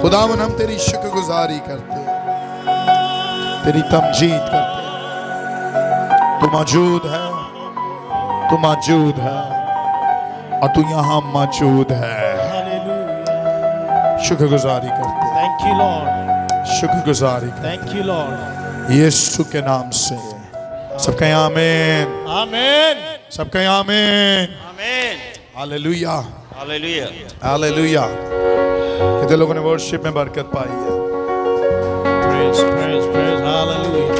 खुदावन हम तेरी शुक्रगुजारी करते हैं, तेरी तमजीद करते हैं। तू मौजूद है, तू मौजूद है और तू यहाँ मौजूद है। शुक्रगुजारी करते हैं। Thank you, Lord. शुक्रगुजारी करते हैं। Thank you, Lord. यीशु के नाम से सबका आमीन, Amen. सबका आमीन। Amen. Hallelujah, Hallelujah. हालेलुया। कितने लोगों ने वर्शिप में बरकत पाई है? Praise, praise, praise. Hallelujah.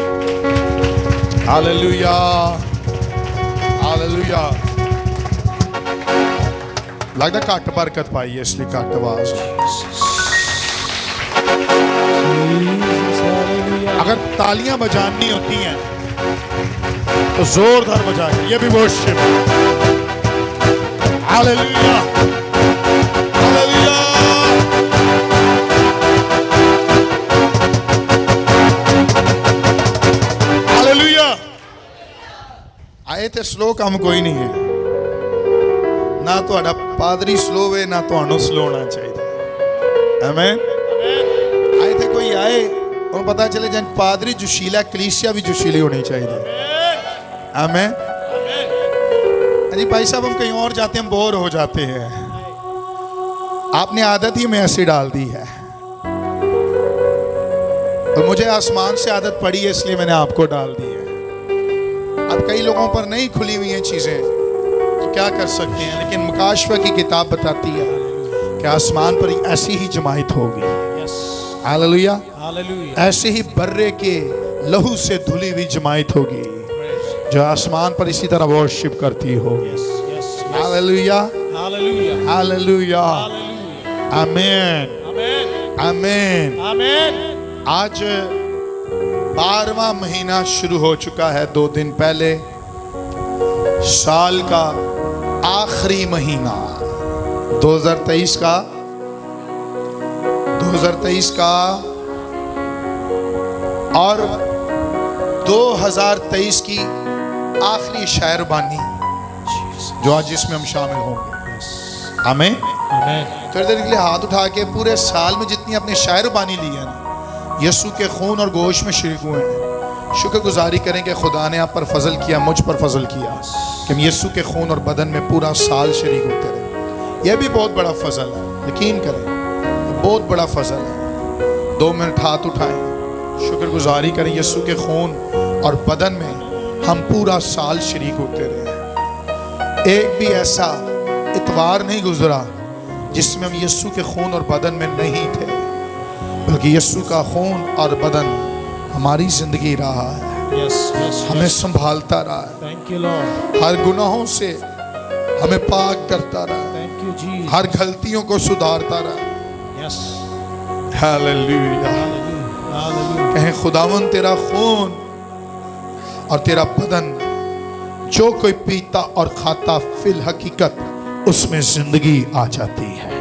Hallelujah, hallelujah. लगता घट बरकत पाई है इसलिए घट आवाज। Jesus, hallelujah. अगर तालियां बजानी होती हैं तो जोरदार बजाएं। ये भी वर्शिप। Hallelujah, hallelujah. हालेलुया। आए थे स्लो काम कोई नहीं है ना, ਤੁਹਾਡਾ पादरी स्लो है ना ਤੁਹਾਨੂੰ स्लो होना चाहिए। आमीन। आए थे कोई आए और पता चले जन पादरी जोशीला कलीसिया भी जोशीली होनी चाहिए। आमीन। अजी भाई साहब हम कहीं और जाते हैं, हम बोर हो जाते हैं। आपने आदत ही में ऐसी डाल दी है और मुझे आसमान से आदत पड़ी है इसलिए मैंने आपको डाल दी है। अब कई लोगों पर नहीं खुली हुई हैं चीजें तो क्या कर सकते हैं, लेकिन मुकाशवा की किताब बताती है कि आसमान पर ऐसी ही जमायत होगी। Yes. हालेलुया। Hallelujah. ऐसे ही बर्रे के लहू से धुली हुई जमायत होगी Praise. जो आसमान पर इसी तरह वर्शिप करती होगी। Yes, yes, yes. Hallelujah, Hallelujah. Hallelujah, Hallelujah. आमीन, Amen. आमीन। Amen. आज 12वां महीना शुरू हो चुका है। 2 दिन पहले साल का आखिरी महीना 2023 का और 2023 की आखिरी शायरबानी जो आज इसमें हम शामिल होंगे। आमीन। Amen. थोड़ी देर के लिए हाथ उठा के पूरे साल में जितनी अपनी शायरबानी ली है ना, यीशु के खून और गोश्त में शरीक हुए हैं, शुक्रगुजारी करें कि खुदा ने आप पर फजल किया, मुझ पर फजल किया कि हम यीशु के खून और बदन में पूरा साल शरीक होते रहे। यह भी बहुत बड़ा फजल है, यकीन करें, बहुत बड़ा फजल है। 2 मिनट हाथ उठाएं, शुक्रगुजारी करें यीशु के खून और बदन में हम पूरा साल शरीक होते रहे। एक भी ऐसा इतवार नहीं गुजरा जिसमें हम यीशु के खून और बदन में नहीं थे, बल्कि यीशु का खून और बदन हमारी जिंदगी रहा है, Yes, yes, हमें yes. संभालता रहा है, Thank you, Lord. हर गुनाहों से हमें पाक करता रहा है, Thank you, Jesus. हर गलतियों को सुधारता रहा है। Yes. हालेलुया। Hallelujah. Hallelujah. कहें खुदावन तेरा खून और तेरा बदन जो कोई पीता और खाता फिल हकीकत उसमें जिंदगी आ जाती है।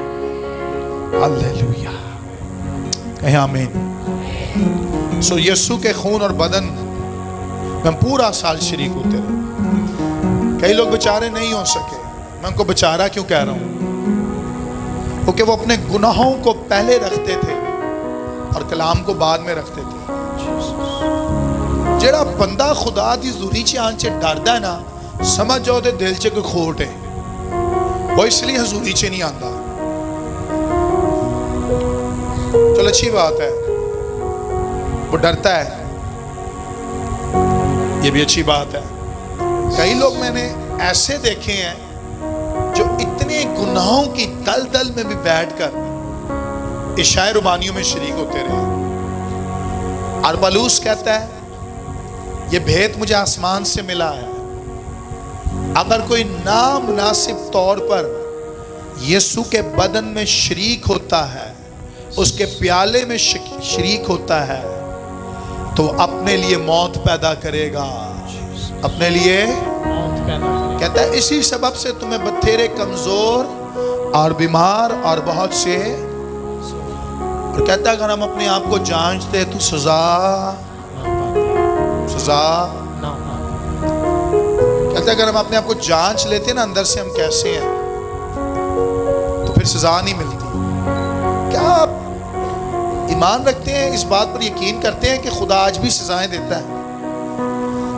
हालेलुया। कहें आमीन। सो यीशु के खून और बदन में हम पूरा साल शरीक होते रहे। कई लोग बेचारे नहीं हो सके, मैं उनको बेचारा क्यों कह रहा हूं? क्योंकि वो अपने गुनाहों को पहले रखते थे और कलाम को बाद में रखते थे। जेड़ा बंदा खुदा दी ज़ुरी च आन च डरदा है ना, समझ जाओ ते दिल च कोई खोट है, वो इसलिए हजूरी च नहीं आता। चलो अच्छी बात है, वो डरता है, ये भी अच्छी बात है। कई लोग मैंने ऐसे देखे हैं जो इतने गुनाहों की दलदल में भी बैठकर इशाए रुबानियों में शरीक होते रहे। और पलूस कहता है ये भेद मुझे आसमान से मिला है, अगर कोई नामुनासिब तौर पर यीशु के बदन में शरीक होता है, उसके प्याले में शरीक होता है, तो अपने लिए मौत पैदा करेगा, अपने लिए कहता है। इसी सबब से तुम्हें बथेरे कमजोर और बीमार और बहुत से, और कहता है अगर हम अपने आप को जांचते तो सजा कहता है अगर हम अपने आप को जांच लेते ना अंदर से हम कैसे हैं, तो फिर सजा नहीं मिलती। क्या ईमान रखते हैं, इस बात पर यकीन करते हैं कि खुदा आज भी सजाएं देता है?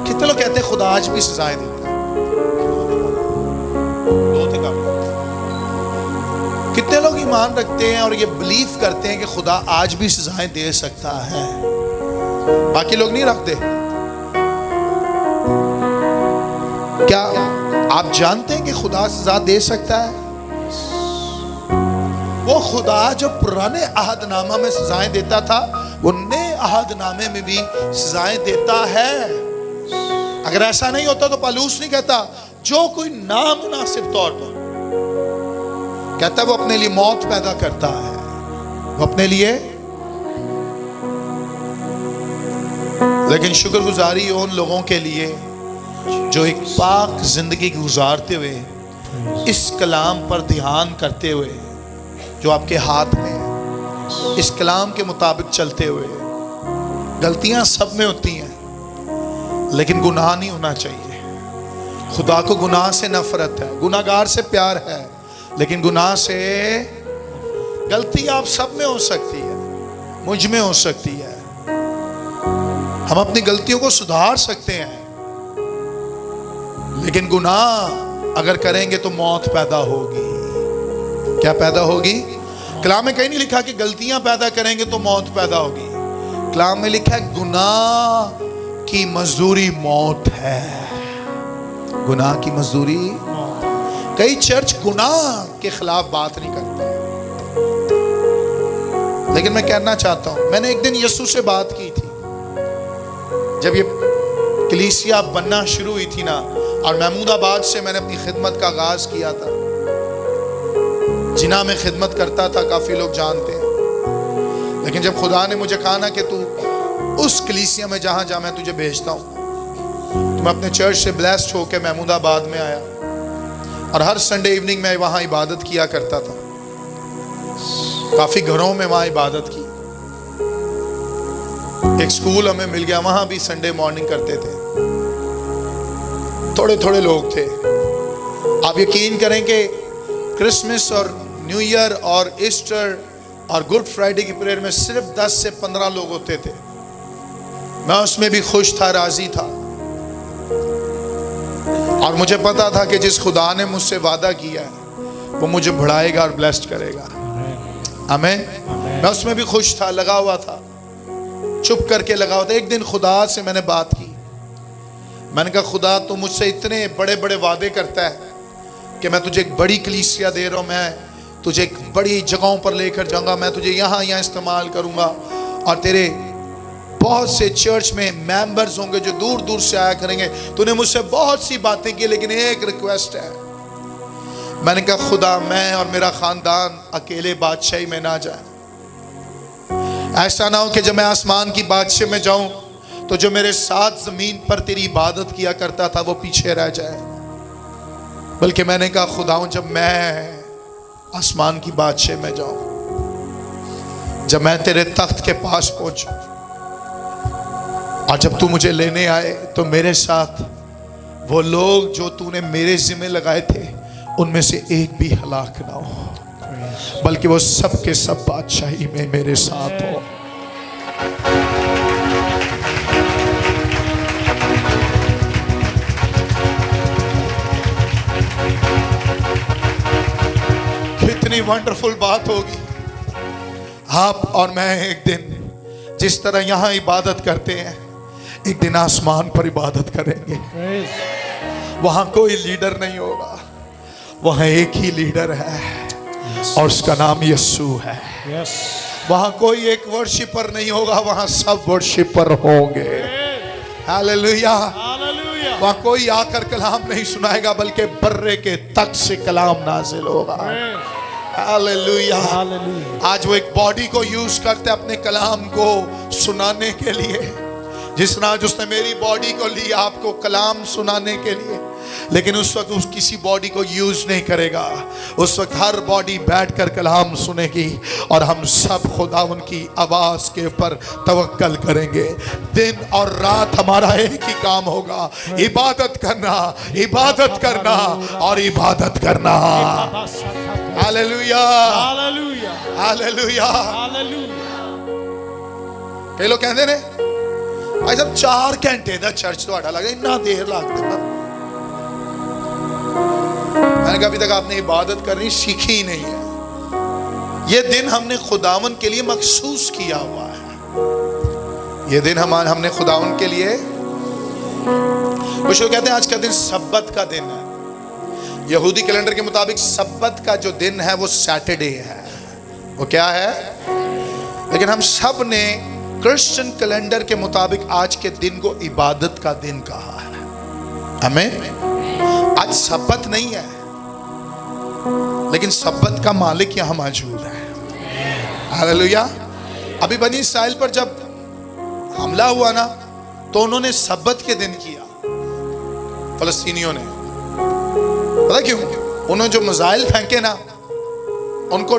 कितने लोग कहते हैं खुदा आज भी सजाएं देता है? कितने लोग ईमान रखते हैं और ये बिलीव करते हैं कि खुदा आज भी सजाएं दे सकता है? बाकी लोग नहीं रखते। क्या आप जानते हैं कि खुदा सजा दे सकता है? वो खुदा जो पुराने अहदनामा में सजाएं देता था, वो नए अहदनामे में भी सजाएं देता है। अगर ऐसा नहीं होता तो पौलुस नहीं कहता जो कोई नामुनासिब तौर पर कहता है वो अपने लिए मौत पैदा करता है, वो अपने लिए। लेकिन शुक्रगुजारी उन लोगों के लिए जो एक पाक जिंदगी गुजारते हुए, इस कलाम पर ध्यान करते हुए जो आपके हाथ में है, इस कलाम के मुताबिक चलते हुए। गलतियां सब में होती हैं, लेकिन गुनाह नहीं होना चाहिए। खुदा को गुनाह से नफरत है, गुनाहगार से प्यार है, लेकिन गुनाह से। गलती आप सब में हो सकती है, मुझ में हो सकती है। हम अपनी गलतियों को सुधार सकते हैं, लेकिन गुनाह अगर करेंगे तो मौत पैदा होगी। क्या पैदा होगी? कलाम में कहीं नहीं लिखा कि गलतियां पैदा करेंगे तो मौत पैदा होगी। कलाम में लिखा है गुनाह की मजदूरी मौत है। गुनाह की मजदूरी। कई चर्च गुनाह के खिलाफ बात नहीं करते, लेकिन मैं कहना चाहता हूं, मैंने एक दिन यीशु से बात की थी जब ये कलीसिया बनना शुरू हुई थी ना, और महमूदाबाद से मैंने अपनी खिदमत का आगाज किया था। जिना में खिदमत करता था, काफी लोग जानते हैं। लेकिन जब खुदा ने मुझे कहा ना कि तू उस कलीसिया में जहां जहां मैं तुझे भेजता हूं, तो मैं अपने चर्च से ब्लेस्ड होकर महमूदाबाद में आया, और हर संडे इवनिंग में वहां इबादत किया करता था। काफी घरों में वहां इबादत की। एक स्कूल हमें मिल गया, वहां भी संडे मॉर्निंग करते थे। थोड़े थोड़े लोग थे। आप यकीन करें कि क्रिसमस और न्यू ईयर और ईस्टर और गुड फ्राइडे की प्रेयर में सिर्फ 10 से 15 लोग होते थे। मैं उसमें भी खुश था, राजी था, और मुझे पता था कि जिस खुदा ने मुझसे वादा किया है वो मुझे बढ़ाएगा और ब्लेस्ड करेगा। आमीन। मैं उसमें भी खुश था, लगा हुआ था, चुप करके लगा हुआ था। एक दिन खुदा से मैंने बात की। मैंने कहा खुदा तू मुझसे इतने बड़े बड़े वादे करता है कि मैं तुझे एक बड़ी कलीसिया दे रहा हूँ, मैं तुझे एक बड़ी जगहों पर लेकर जाऊंगा, मैं तुझे यहाँ इस्तेमाल करूंगा, और तेरे बहुत से चर्च में मेंबर्स होंगे जो दूर दूर से आया करेंगे। तूने मुझसे बहुत सी बातें की, लेकिन एक रिक्वेस्ट है। मैंने कहा खुदा मैं और मेरा खानदान अकेले बादशाही में ना जाए। ऐसा ना हो कि जब मैं आसमान की बादशाही में जाऊं तो जो मेरे साथ जमीन पर तेरी इबादत किया करता था वो पीछे रह जाए। बल्कि मैंने कहा खुदाऊं जब मैं आसमान की बादशाही में जाऊं, जब मैं तेरे तख्त के पास पहुंचूं, और जब तू मुझे लेने आए तो मेरे साथ वो लोग जो तूने मेरे जिम्मे लगाए थे उनमें से एक भी हलाक ना हो, बल्कि वो सब के सब बादशाही में मेरे साथ हो। कितनी वंडरफुल बात होगी। आप और मैं एक दिन जिस तरह यहां इबादत करते हैं, एक दिन आसमान पर इबादत करेंगे। वहां कोई लीडर नहीं होगा, वहां एक ही लीडर है और उसका नाम यीशु है। वहां कोई एक वर्शिपर नहीं होगा, वहां सब वर्शिपर होंगे। हालेलुया। वहां कोई आकर कलाम नहीं सुनाएगा, बल्कि बर्रे के तख्त से कलाम नाजिल होगा। हालेलुया। आज वो एक बॉडी को यूज करते अपने कलाम को सुनाने के लिए, जिस तरह आज उसने मेरी बॉडी को लिया आपको कलाम सुनाने के लिए, लेकिन उस वक्त उस किसी बॉडी को यूज नहीं करेगा। उस वक्त हर बॉडी बैठकर कलाम सुनेगी और हम सब खुदा उनकी आवाज के ऊपर तवक्कल करेंगे। दिन और रात हमारा एक ही काम होगा, इबादत करना, इबादत करना और इबादत करना। Hallelujah, hallelujah, hallelujah. कई लोग कहते ने भाई साहब 4 घंटे का चर्च थोड़ा लगे, इतना देर लगता है। मैंने कहा अभी तक आपने इबादत करनी सीखी ही नहीं है। ये दिन हमने खुदावन के लिए मखसूस किया हुआ है। ये दिन हमने खुदावन के लिए, कुछ लोग कहते हैं आज का दिन सब्बत का दिन है। यहूदी कैलेंडर के मुताबिक सब्बत का जो दिन है वो सैटरडे है। वो क्या है? लेकिन हम सब ने क्रिश्चियन कैलेंडर के मुताबिक आज के दिन को इबादत का दिन कहा है। हमें आज सब्बत नहीं है, लेकिन सब्बत का मालिक यहां मौजूद है। हालेलुया। अभी बनी इस्राइल पर जब हमला हुआ ना, तो उन्होंने सब्बत के दिन किया, फलस्तीनियों ने। पता क्यों? उन्होंने जो मिसाइल फेंके ना, उनको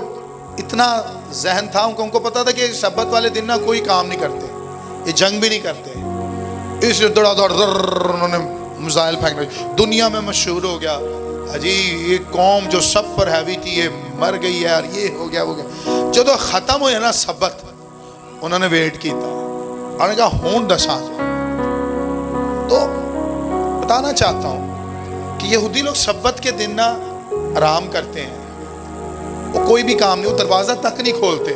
इतना जहन था, उनको पता था कि सब्बत वाले दिन ना कोई काम नहीं करते, ये जंग भी नहीं करते, इसलिए दौड़ उन्होंने मिसाइल फेंक दी। दुनिया में मशहूर हो गया, अजी ये कौम जो सब पर हैवी थी ये मर गई है यार, ये हो गया वो गया। जो तो खत्म हुए ना सब्बत, उन्होंने वेट किया, उन्होंने कहा हों दसा। तो बताना चाहता हूं कि यहूदी लोग सब्बत के दिन ना आराम करते हैं, वो कोई भी काम नहीं, वो दरवाजा तक नहीं खोलते,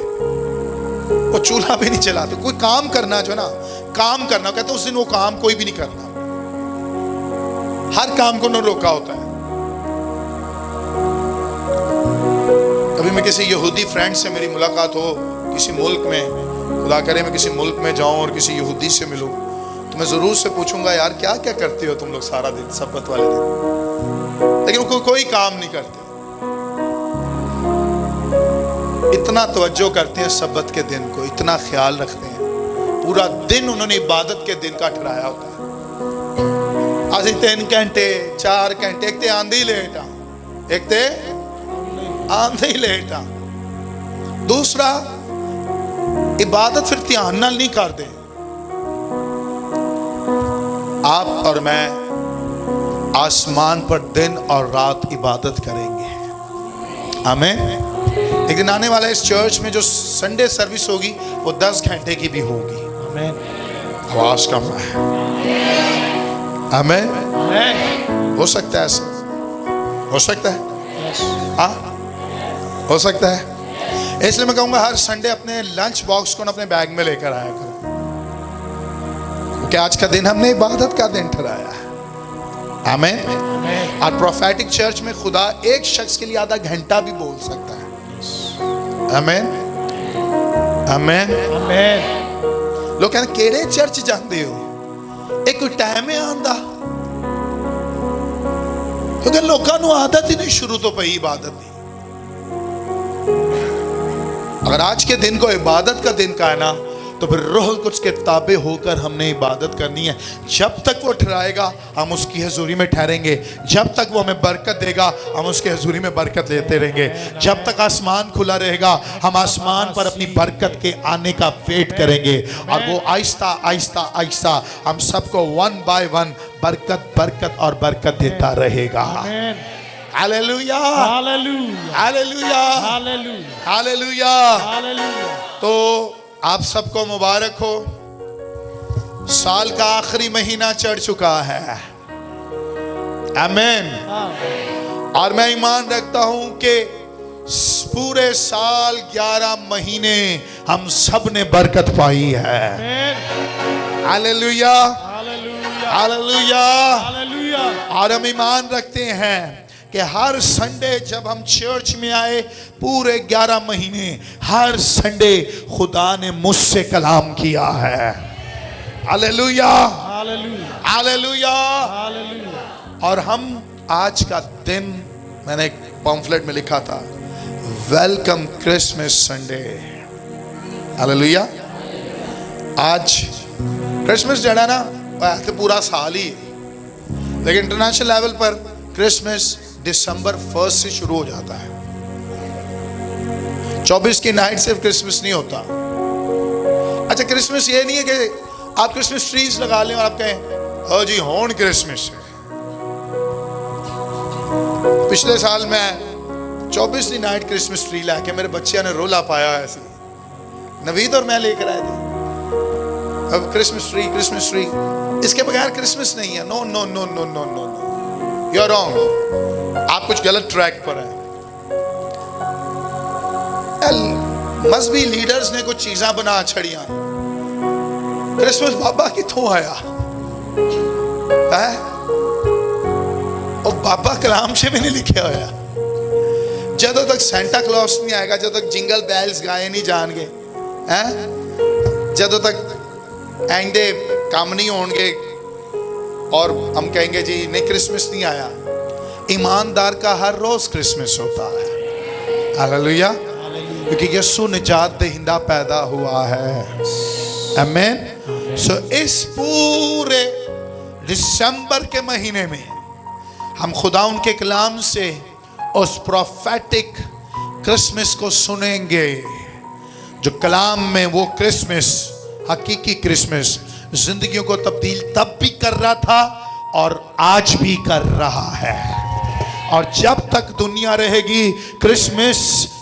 वो चूल्हा भी नहीं चलाते। कोई काम करना जो ना काम करना, कहते उस दिन वो काम कोई भी नहीं करना, हर काम को उन्होंने रोका होता है। कभी मैं किसी यहूदी फ्रेंड से मेरी मुलाकात हो किसी मुल्क में, खुदा करे मैं किसी मुल्क में जाऊं और किसी यहूदी से मिलूं, तो मैं जरूर से पूछूंगा यार क्या क्या करते हो तुम लोग सारा दिन सब्बत वाले दिन? लेकिन वो कोई काम नहीं करते। इतना तवज्जो करते हैं सब्बत के दिन को, इतना ख्याल रखते हैं, पूरा दिन उन्होंने इबादत के दिन का ठहराया होता है। आज 3 घंटे 4 घंटे, एक ते आंधी लेट आ, एक ते आंधी लेट आ। दूसरा, इबादत फिर ध्यान नाल नहीं करते। आप और मैं आसमान पर दिन और रात इबादत करेंगे। आमीन। एक दिन आने वाला इस चर्च में जो संडे सर्विस होगी वो 10 घंटे की भी होगी। आमीन। आवाज कम है। आमीन। हो सकता है ऐसा, हो सकता है, हाँ हो सकता है। इसलिए मैं कहूंगा हर संडे अपने लंच बॉक्स को ना अपने बैग में लेकर आया करो, क्योंकि आज का दिन हमने इबादत का दिन ठहराया है। आमीन। और प्रोफेटिक चर्च में खुदा एक शख्स के लिए आधा घंटा भी बोल सकता है। आमीन। आमीन। आमीन। लोग कहते केड़े चर्च जाते हो, एक कोई टाइम है आंदा, क्योंकि लोगों को आदत ही नहीं शुरू तो पई इबादत दी। अगर आज के दिन को इबादत का दिन का है ना, तो फिर रूह कुछ के ताबे होकर हमने इबादत करनी है। जब तक वो ठहराएगा हम उसकी हजूरी में ठहरेंगे, जब तक वो हमें बरकत देगा हम उसके हजूरी में बरकत लेते रहेंगे, जब तक आसमान खुला रहेगा हम आसमान पर अपनी बरकत के आने का वेट करेंगे, और वो आहिस्ता आहिस्ता आहिस्ता हम सबको 1 बाय 1 बरकत बरकत और बरकत देता रहेगा। Hallelujah, hallelujah, hallelujah, hallelujah, hallelujah. तो आप सबको मुबारक हो, साल का आखिरी महीना चढ़ चुका है। आमीन। और मैं ईमान रखता हूं कि पूरे साल 11 महीने हम सब ने बरकत पाई है। Hallelujah, hallelujah, hallelujah. और हम ईमान रखते हैं कि हर संडे जब हम चर्च में आए, पूरे 11 महीने हर संडे खुदा ने मुझसे कलाम किया है। Hallelujah, hallelujah, hallelujah, hallelujah. और हम आज का दिन, मैंने एक पम्फलेट में लिखा था, वेलकम क्रिसमस संडे। हालेलुया। आज क्रिसमस जड़ा ना तो पूरा साल ही है, लेकिन इंटरनेशनल लेवल पर क्रिसमस दिसंबर 1 से शुरू हो जाता है। 24 की नाइट सिर्फ क्रिसमस नहीं होता। अच्छा, क्रिसमस ये नहीं है कि आप क्रिसमस ट्रीज लगा लें और आप कहें हाँ जी होन क्रिसमस है। पिछले साल मैं 24 की नाइट क्रिसमस ट्री लाके मेरे बच्चियों ने रोला पाया ऐसे, नवीद और मैं लेकर आए थे। अब क्रिसमस ट्री इसके बगैर क्रिसमस नहीं है। No no no no no no no, you are wrong. आप कुछ गलत ट्रैक पर हैं। मजहबी लीडर्स ने कुछ चीज़ां बना छड़ियां। क्रिसमस बाबा कितों आया है? और बाबा कलाम से भी नहीं लिखा होया। जदों तक सेंटा क्लॉस नहीं आएगा, जदों तक जिंगल बेल्स गाए नहीं जाएंगे, जदों तक एंडे काम नहीं होंगे और हम कहेंगे जी नहीं क्रिसमस नहीं आया। ईमानदार का हर रोज क्रिसमस होता है। हालेलुया, क्योंकि यीशु निजात दहिंदा पैदा हुआ है। आमीन। सो इस पूरे दिसंबर के महीने में हम खुदा उनके कलाम से उस प्रोफेटिक क्रिसमस को सुनेंगे, जो कलाम में वो क्रिसमस, हकीकी क्रिसमस जिंदगियों को तब्दील तब भी कर रहा था और आज भी कर रहा है, और जब तक दुनिया रहेगी क्रिसमस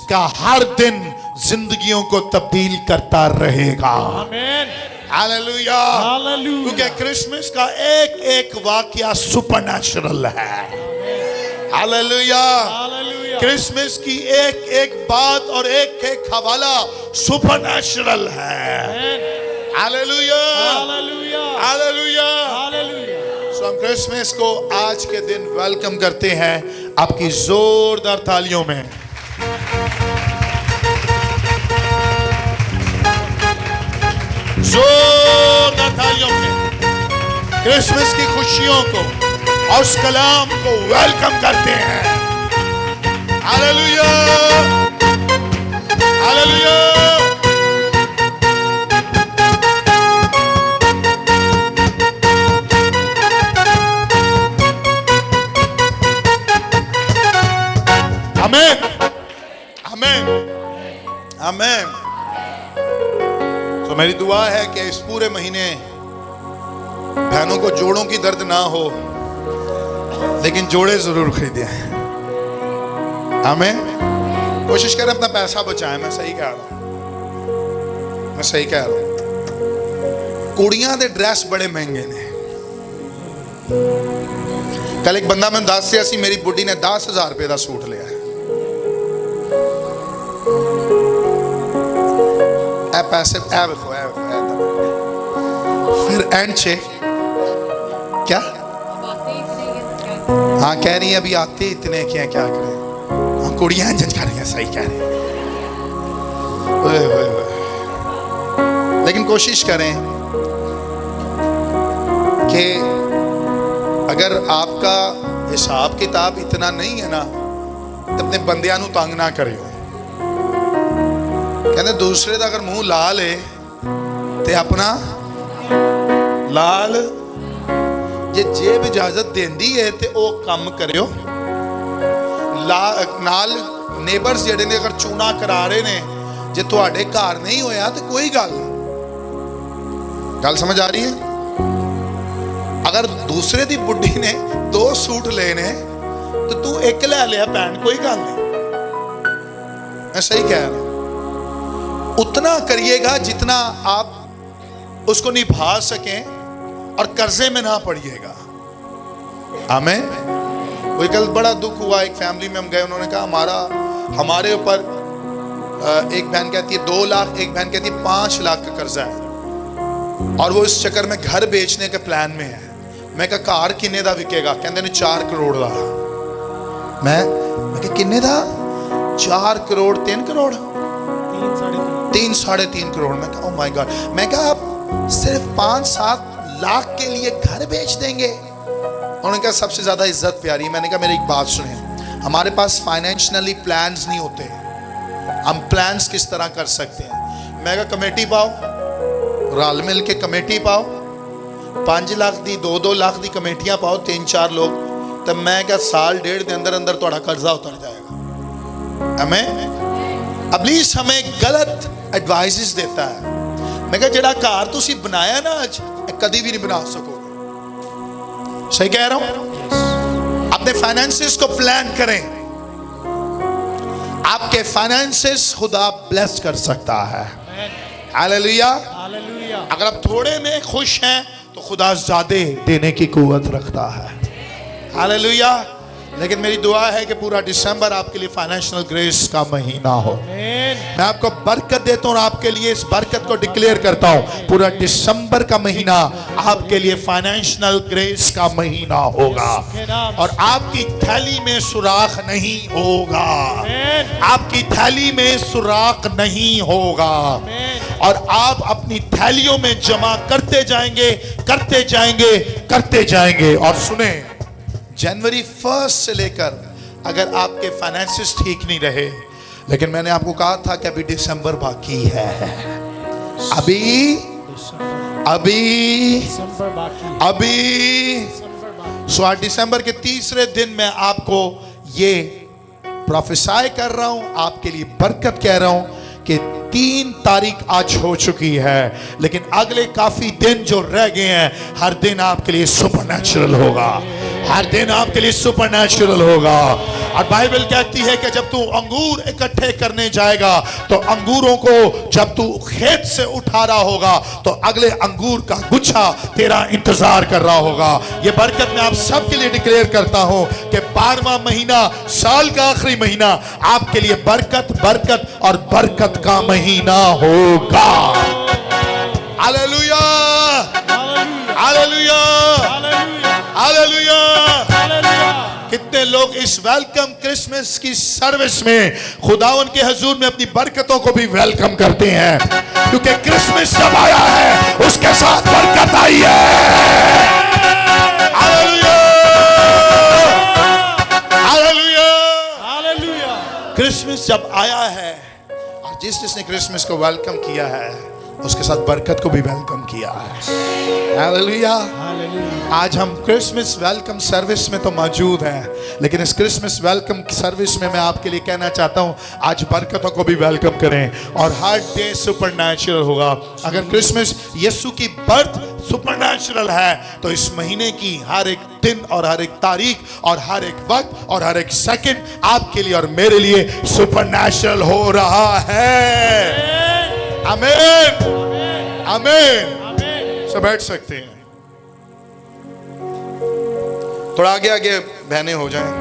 का हर दिन जिंदगियों को तब्दील करता रहेगा। आमीन, हालेलुया, हालेलुया। क्योंकि क्रिसमस का एक एक वाकया सुपरनैचुरल है। Hallelujah, hallelujah. क्रिसमस की एक एक बात और एक एक हवाला सुपरनैचुरल है। Hallelujah, hallelujah, hallelujah, hallelujah. So हम क्रिसमस को आज के दिन वेलकम करते हैं आपकी जोरदार तालियों में। जोरदार तालियों में क्रिसमस की खुशियों को और उस कलाम को वेलकम करते हैं। Hallelujah, hallelujah. आमीन, आमीन, आमीन। तो मेरी दुआ है कि इस पूरे महीने बहनों को जोड़ों की दर्द ना हो, लेकिन जोड़े जरूर खरीदे। आमीन। कोशिश करें अपना पैसा बचाएं। मैं सही कह रहा हूं, मैं सही कह रहा हूं। कुड़ियां दे ड्रेस बड़े महंगे ने। कल एक बंदा मैंने दस सी मेरी बुढ़ी ने 10,000 रुपए का सूट लिया। पैसे देखो, फिर एंड छे क्या हाँ कह रही है अभी आते इतने क्या क्या करें। हाँ कुड़ियां जज करेंगे, सही कह रहे हैं। लेकिन कोशिश करें कि अगर आपका हिसाब किताब इतना नहीं है ना, तो अपने बंदियां नू तंग ना करियो। कहते दूसरे का अगर मुंह ला ले ते अपना लाल, जे जेब इजाजत देंदी है ते ओ काम करियो। नाल नेबर्स जेडे ने अगर चूना करा रहे ने, जे तुहाडे घर नहीं होया तो कोई गल समझ आ रही है। अगर दूसरे दी बुढ़ी ने 2 सूट लेने तो तू एक ले लिया पैंट, कोई गल नहीं। मैं सही कह रहा हूं। उतना करिएगा जितना आप उसको निभा सकें और कर्जे में ना पड़िएगा। आमीन। कोई कल बड़ा दुख हुआ, एक फैमिली में हम गए, उन्होंने कहा हमारे ऊपर एक बहन कहती है 2 लाख, एक बहन कहती है 5 लाख का कर्जा है और वो इस चक्कर में घर बेचने के प्लान में है। मैं कहा कार किन्ने दा विकेगा? कहते ने 4 करोड़ का। मैं कहा किन्ने दा? 4 करोड़ 3 करोड़ 3 साढ़े 3 करोड़। मैं कहा ओह माय गॉड। मैं कहा आप सिर्फ 5-7 लाख के लिए घर बेच देंगे? उन्होंने कहा सबसे ज्यादा इज्जत प्यारी। मैंने कहा मेरी एक बात सुने, हमारे पास फाइनेंशियली प्लान्स नहीं होते, हम प्लान्स किस तरह कर सकते हैं? मैं कहा कमेटी पाओ, रल मिल के कमेटी पाओ, 5 लाख दी 2-2 लाख दी कमेटियां पाओ, 3-4 लोग, तब मैं क्या साल डेढ़ के अंदर अंदर थोड़ा कर्जा उतर जाएगा। हमें अबलीस हमें गलत एडवाइसेस देता है। मैं कहा जेड़ा घर तुसी बनाया ना आज, कभी भी नहीं बना सकोगे। सही कह रहा हूं। अपने फाइनेंसेस को प्लान करें, आपके फाइनेंसेस खुदा ब्लेस कर सकता है। हालेलुया, अगर आप थोड़े में खुश हैं तो खुदा ज्यादा देने की कुव्वत रखता है। हालेलुया। लेकिन मेरी दुआ है कि पूरा दिसंबर आपके लिए फाइनेंशियल ग्रेस का महीना हो। मैं आपको बरकत देता हूं और आपके लिए इस बरकत को डिक्लेयर करता हूं, पूरा दिसंबर का महीना आपके लिए फाइनेंशियल ग्रेस का महीना होगा और आपकी थैली में सुराख नहीं होगा। आपकी थैली में सुराख नहीं होगा और आप अपनी थैलियों में जमा करते जाएंगे, करते जाएंगे, करते जाएंगे। और सुने, जनवरी 1 से लेकर अगर आपके फाइनेंसेस ठीक नहीं रहे, लेकिन मैंने आपको कहा था कि अभी दिसंबर बाकी है, अभी सो आज दिसंबर के तीसरे दिन मैं आपको ये प्रोफेसाई कर रहा हूं, आपके लिए बरकत कह रहा हूं कि 3 तारीख आज हो चुकी है, लेकिन अगले काफी दिन जो रह गए हैं, हर दिन आपके लिए सुपरनैचुरल होगा, हर दिन आपके लिए सुपरनैचुरल होगा। और बाइबल कहती है कि जब तू अंगूर इकट्ठे करने जाएगा तो अंगूरों को जब तू खेत से उठा रहा होगा तो अगले अंगूर का गुच्छा तेरा इंतजार कर रहा होगा। ये बरकत मैं आप सबके लिए डिक्लेयर करता हूं कि 12वां महीना, साल का आखिरी महीना आपके लिए बरकत, बरकत और बरकत का महीना होगा। Hallelujah, hallelujah, hallelujah. कितने लोग इस वेलकम क्रिसमस की सर्विस में खुदावन के हुजूर में अपनी बरकतों को भी वेलकम करते हैं, क्योंकि क्रिसमस जब आया है उसके साथ बरकत आई है। Hallelujah, hallelujah, hallelujah. क्रिसमस जब आया है और जिसने क्रिसमस को वेलकम किया है उसके साथ बरकत को भी वेलकम किया है। हालेलुया। आज हम क्रिसमस वेलकम सर्विस में तो मौजूद हैं, लेकिन इस क्रिसमस वेलकम सर्विस में मैं आपके लिए कहना चाहता हूं, आज बरकतों को भी वेलकम करें और हर डे सुपरनैचुरल होगा। अगर क्रिसमस यीशु की बर्थ सुपरनैचुरल है तो इस महीने की हर एक दिन और हर एक तारीख और हर एक वक्त और हर एक सेकंड आपके लिए और मेरे लिए सुपरनैचुरल हो रहा है। आमीन, आमीन। सब बैठ सकते हैं, थोड़ा आगे आगे बहने हो जाएं।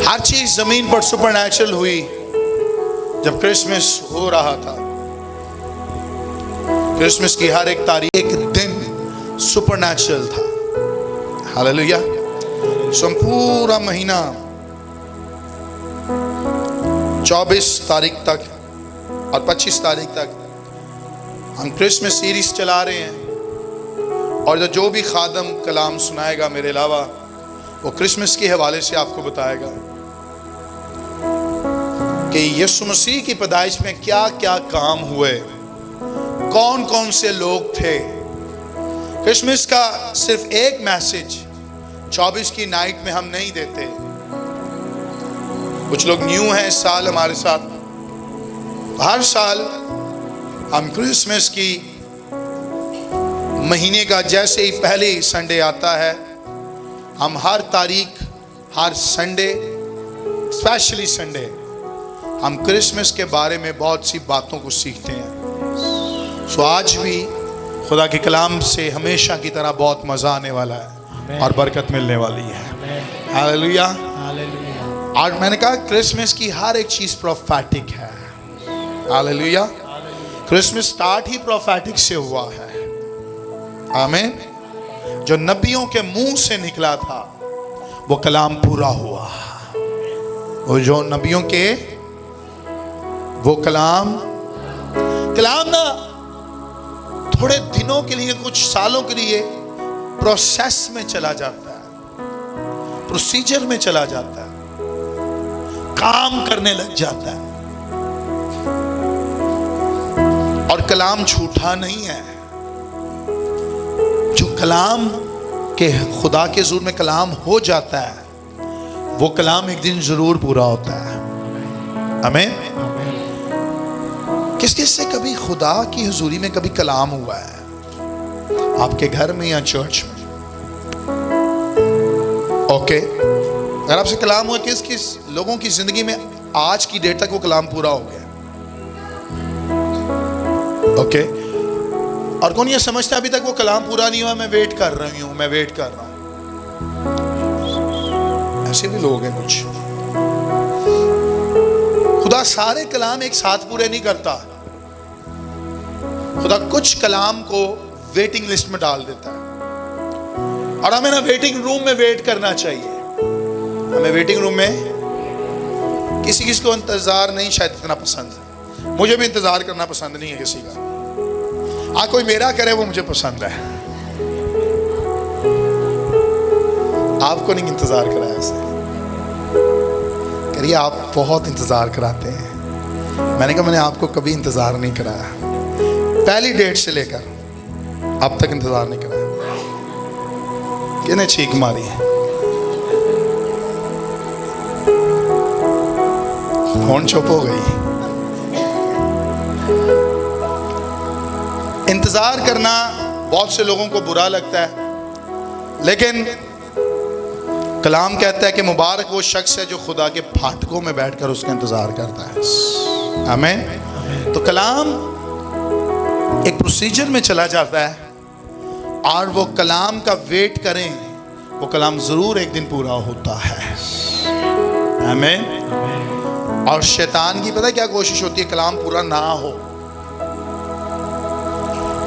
हर चीज जमीन पर सुपरनैचुरल हुई जब क्रिसमस हो रहा था। क्रिसमस की हर एक तारीख, एक दिन सुपरनैचुरल था। हालेलुया। पूरा महीना 24 तारीख तक और 25 तारीख तक हम क्रिसमस सीरीज चला रहे हैं और जो भी खादम कलाम सुनाएगा मेरे अलावा वो क्रिसमस के हवाले से आपको बताएगा कि यीशु मसीह की पैदाइश में क्या क्या काम हुए, कौन कौन से लोग थे। क्रिसमस का सिर्फ एक मैसेज 24 की नाइट में हम नहीं देते। कुछ लोग न्यू हैं इस साल हमारे साथ। हर साल हम क्रिसमस की महीने का जैसे ही पहले संडे आता है, हम हर तारीख, हर संडे, स्पेशली संडे, हम क्रिसमस के बारे में बहुत सी बातों को सीखते हैं। सो आज भी खुदा के कलाम से हमेशा की तरह बहुत मजा आने वाला है और बरकत मिलने वाली है। Hallelujah, hallelujah. और मैंने कहा क्रिसमस की हर एक चीज प्रोफेटिक है। हालेलुया। क्रिसमस स्टार्ट ही प्रोफेटिक से हुआ है। आमीन। जो नबियों के मुंह से निकला था वो कलाम पूरा हुआ। वो जो नबियों के वो कलाम ना थोड़े दिनों के लिए, कुछ सालों के लिए प्रोसेस में चला जाता है, प्रोसीजर में चला जाता है, काम करने लग जाता है। और कलाम झूठा नहीं है। जो कलाम के खुदा के हुजूर में कलाम हो जाता है वो कलाम एक दिन जरूर पूरा होता है। आमीन। किस किस से कभी खुदा की हुजूरी में कभी कलाम हुआ है आपके घर में या चर्च में? ओके, अगर आपसे कलाम हुआ, किस किस लोगों की जिंदगी में आज की डेट तक वो कलाम पूरा हो गया? ओके। और कौन ये समझता अभी तक वो कलाम पूरा नहीं हुआ, मैं वेट कर रही हूं, मैं वेट कर रहा हूं? ऐसे भी लोग हैं कुछ। खुदा सारे कलाम एक साथ पूरे नहीं करता। खुदा कुछ कलाम को वेटिंग लिस्ट में डाल देता है, और हमें ना वेटिंग रूम में वेट करना चाहिए। हमें वेटिंग रूम में किसी किसी को इंतजार नहीं शायद इतना पसंद है। मुझे भी इंतजार करना पसंद नहीं है किसी का। हाँ, कोई मेरा करे वो मुझे पसंद है। आपको नहीं इंतजार कराया ऐसे करिए। आप बहुत इंतजार कराते हैं। मैंने कहा मैंने आपको कभी इंतजार नहीं कराया, पहली डेट से लेकर अब तक इंतजार नहीं कराया। किसने चीख मारी है? फोन चुप हो गई। इंतजार करना बहुत से लोगों को बुरा लगता है, लेकिन कलाम कहता है कि मुबारक वो शख्स है जो खुदा के फाटकों में बैठकर उसका इंतजार करता है। आमीन। तो कलाम एक प्रोसीजर में चला जाता है, और वो कलाम का वेट करें, वो कलाम जरूर एक दिन पूरा होता है। आमीन। और शैतान की पता क्या कोशिश होती है? कलाम पूरा ना हो।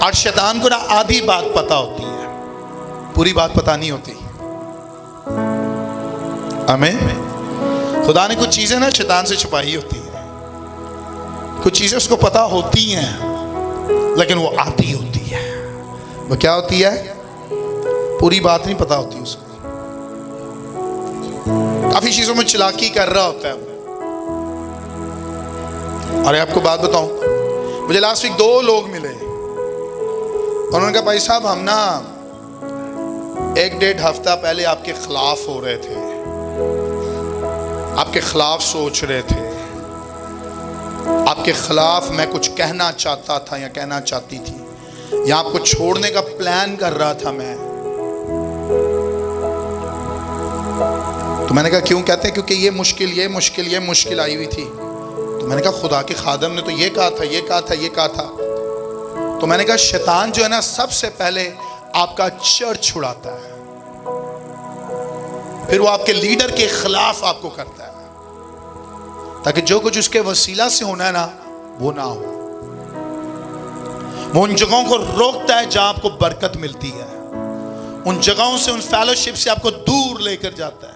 और शैतान को ना आधी बात पता होती है, पूरी बात पता नहीं होती। आमीन। खुदा ने कुछ चीजें ना शैतान से छुपाई होती है, कुछ चीजें उसको पता होती हैं, लेकिन वो आधी होती है। वो क्या होती है? पूरी बात नहीं पता होती उसको। काफी चीजों में चालाकी कर रहा होता है। अरे आपको बात बताऊं, मुझे लास्ट वीक 2 लोग मिले, उन्होंने कहा भाई साहब हम ना 1-1.5 हफ्ता पहले आपके खिलाफ हो रहे थे, आपके खिलाफ सोच रहे थे, आपके खिलाफ मैं कुछ कहना चाहता था या कहना चाहती थी, या आपको छोड़ने का प्लान कर रहा था मैं। तो मैंने कहा क्यों? कहते हैं क्योंकि ये मुश्किल आई हुई थी। तो मैंने कहा खुदा के खादम ने तो ये कहा था, ये कहा था, ये कहा था। तो मैंने कहा शैतान जो है ना, सबसे पहले आपका चर्च छुड़ाता है, फिर वो आपके लीडर के खिलाफ आपको करता है, ताकि जो कुछ उसके वसीला से होना है ना, वो ना हो। वो उन जगहों को रोकता है जहां आपको बरकत मिलती है, उन जगहों से, उन फेलोशिप से आपको दूर लेकर जाता है।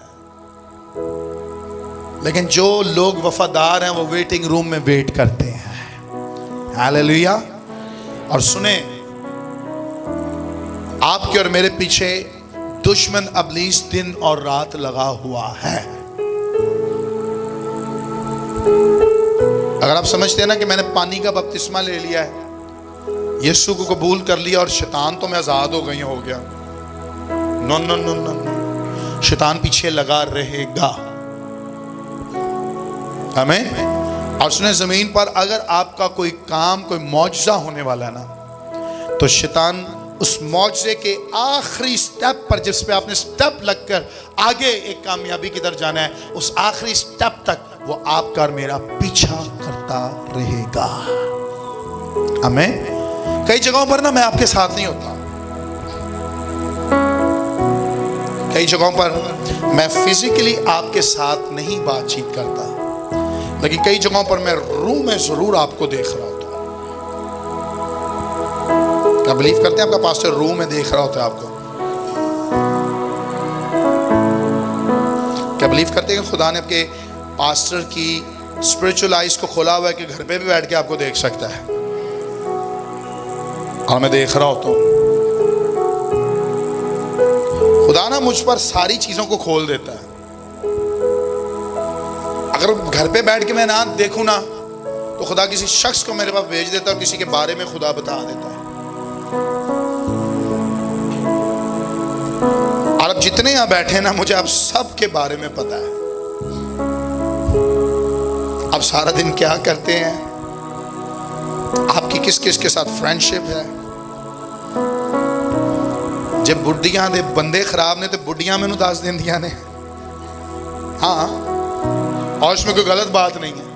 लेकिन जो लोग वफादार हैं वो वेटिंग रूम में वेट करते हैं। हालेलुया। और सुने, आपके और मेरे पीछे दुश्मन इब्लीस दिन और रात लगा हुआ है। अगर आप समझते हैं ना कि मैंने पानी का बपतिस्मा ले लिया है, यीशु को कबूल कर लिया और शैतान तो मैं आजाद हो गई, हो गया, no no no no no, शैतान पीछे लगा रहेगा। आमीन। और सुने, जमीन पर अगर आपका कोई काम, कोई मौजज़ा होने वाला है ना, तो शैतान उस मौजज़े के आखिरी स्टेप पर, जिस पे आपने स्टेप लगकर आगे एक कामयाबी की तरफ जाना है, उस आखिरी स्टेप तक वो आपका और मेरा पीछा करता रहेगा। आमीन। कई जगहों पर ना मैं आपके साथ नहीं होता, कई जगहों पर मैं फिजिकली आपके साथ नहीं बातचीत करता, लेकिन कई जगहों पर मैं रूह में जरूर आपको देख रहा होता हूं। क्या बिलीव करते हैं आपका पास्टर रूह में देख रहा होता है आपको? क्या बिलीव करते हैं कि खुदा ने आपके पास्टर की स्पिरिचुअल आइज को खोला हुआ है कि घर पे भी बैठ के आपको देख सकता है? और मैं देख रहा होता हूं। खुदा ना मुझ पर सारी चीजों को खोल देता है। अगर घर पे बैठ के मैं ना देखूं ना, तो खुदा किसी शख्स को मेरे पास भेज देता है, किसी के बारे में खुदा बता देता है। और अब जितने यहां बैठे ना, मुझे आप सब के बारे में पता है। आप सारा दिन क्या करते हैं, आपकी किस किस के साथ फ्रेंडशिप है। जब बुढ़ियां दे बंदे खराब ने तो बुढ़ियां मैनू दस दिंदियां ने, हाँ, और इसमें कोई गलत बात नहीं है।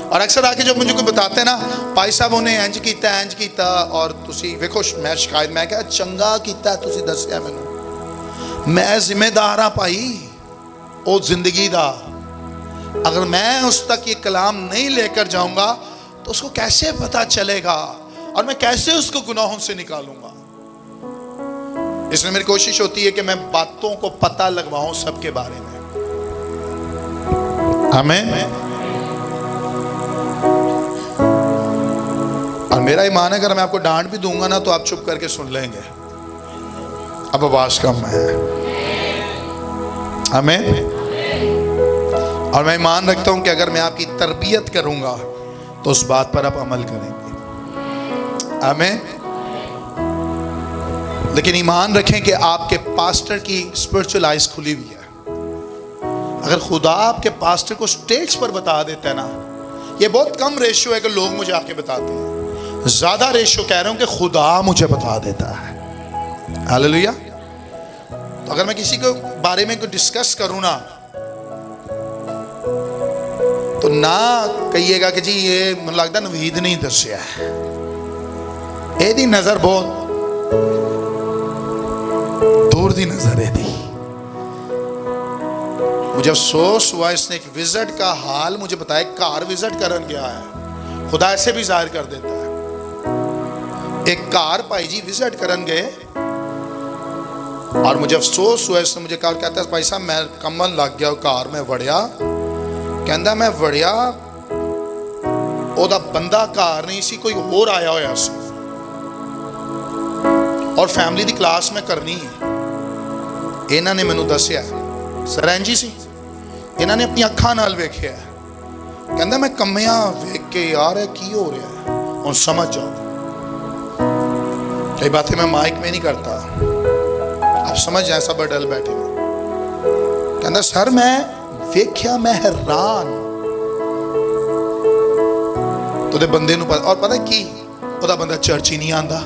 और अक्सर आके जब मुझे कोई बताते हैं ना, भाई साहब उन्हें इंज कीता और तुसी वेखो, मैं शिकायत, मैं क्या चंगा कीता तुसी दस्या मैनू, मैं जिम्मेदार हाँ भाई वो जिंदगी दा। अगर मैं उस तक ये कलाम नहीं लेकर जाऊंगा तो उसको कैसे पता चलेगा और मैं कैसे उसको गुनाहों से निकालूंगा। इसलिए मेरी कोशिश होती है कि मैं बातों को पता लगवाऊं सबके बारे में। आमीन। और मेरा ईमान है, अगर मैं आपको डांट भी दूंगा ना तो आप चुप करके सुन लेंगे। अब आवाज कम है। आमीन। और मैं ईमान रखता हूं कि अगर मैं आपकी तरबियत करूंगा तो उस बात पर आप अमल करेंगे। आमीन। लेकिन ईमान रखें कि आपके पास्टर की स्पिरिचुअल आइज खुली हुई है। अगर खुदा आपके पास्टर को स्टेज पर बता देता है ना, ये बहुत कम रेशियो है कि लोग मुझे आके बताते हैं, ज्यादा रेशियो कह रहा हूं कि खुदा मुझे बता देता है। हालेलुया। तो अगर मैं किसी के बारे में कुछ डिस्कस करूं ना, तो ना कहिएगा कि जी ये मुझे लगता नवीद नहीं दसिया है, एदी नजर बहुत दूर दी नजर है दी। मुझे अफसोस हुआ, इसने एक विजिट का हाल मुझे बताया, कार विजिट करन गया है। खुदा ऐसे भी जाहिर कर देता है। एक कार भाई जी विजिट करन गए और मुझे अफसोस हुआ, इसने मुझे कहा, कहता है भाई साहब मैं कमन लग गया कार में वड़िया, कहता मैं वड़िया ओदा बंदा कार नहीं सी, कोई होर आया होया सी और फैमिली दी क्लास में करनी है। इन्हां ने मैनू दसिया सरैंजी सी, इन्हां ने अपनी अखां नाल वेखिया, कहता मैं कम्मिया वेख के यार है की हो रहा है, हुण समझ जाओ। कई बातें मैं माइक में नहीं करता, आप समझ जाए, सब डल बैठे हुए। कहता सर मैं वेख्या, मैं हैरान। तो दे बंदे नू पता, और पता की ओदा बंदा चर्च ही नहीं आंदा।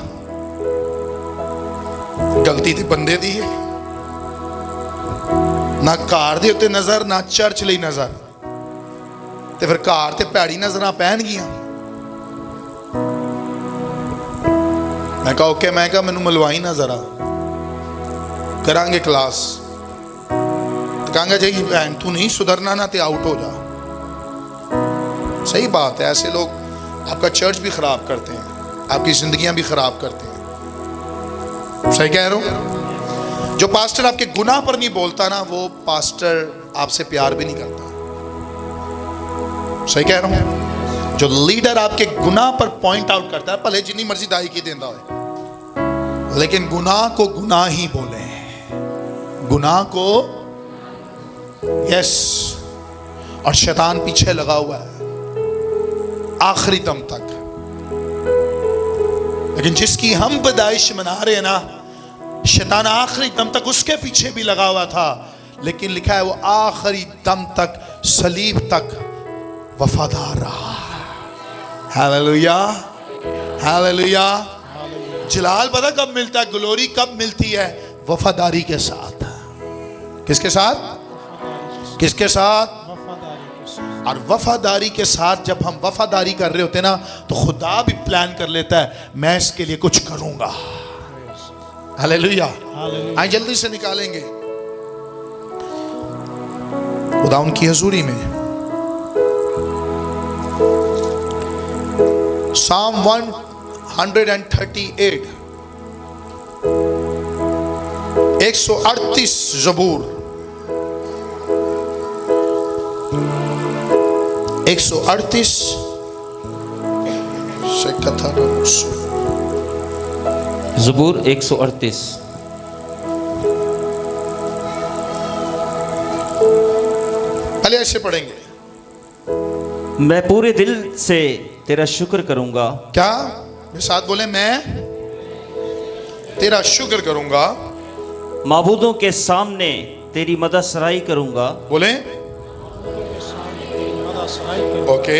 गलती ते बंदे दी है, ना कार दे उत्ते नजर ना चर्च लई नजर, ते फिर कार ते भैड़ी नजरां पैन गियां। मैं कहा ओके, मैं कहा मैनू मिलवाई ना जरा, करांगे क्लास। कहांगा जी बहन तू नहीं सुधरना ना ते आउट हो जा। सही बात है, ऐसे लोग आपका चर्च भी खराब करते हैं, आपकी जिंदगियां भी खराब करते हैं। सही कह रहा हूं? जो पास्टर आपके गुनाह पर नहीं बोलता ना, वो पास्टर आपसे प्यार भी नहीं करता। सही कह रहा हूं? जो लीडर आपके गुनाह पर पॉइंट आउट करता है, भले जितनी मर्जी दाई की देंदा हो, लेकिन गुनाह को गुनाह ही बोले, गुनाह को यस। और शैतान पीछे लगा हुआ है आखिरी दम तक। लेकिन जिसकी हम पैदाइश मना रहे हैं ना, शैतान आखिरी दम तक उसके पीछे भी लगा हुआ था, लेकिन लिखा है वो आखिरी दम तक, सलीब तक वफादार रहा। Hallelujah, hallelujah. जलाल पता कब मिलता है, ग्लोरी कब मिलती है? वफादारी के साथ। किसके साथ? किसके साथ? और वफादारी के साथ जब हम वफादारी कर रहे होते हैं ना, तो खुदा भी प्लान कर लेता है मैं इसके लिए कुछ करूंगा। हालेलुया। आइए जल्दी से निकालेंगे खुदा उनकी हजूरी में साम 138, 138 ज़बूर, 138 से कथा ज़बूर 138। पहले ऐसे पढ़ेंगे, मैं पूरे दिल से तेरा शुक्र करूंगा। क्या? मेरे साथ बोले, मैं तेरा शुक्र करूंगा। माबूदों के सामने तेरी मदद सराई करूंगा। बोले ओके।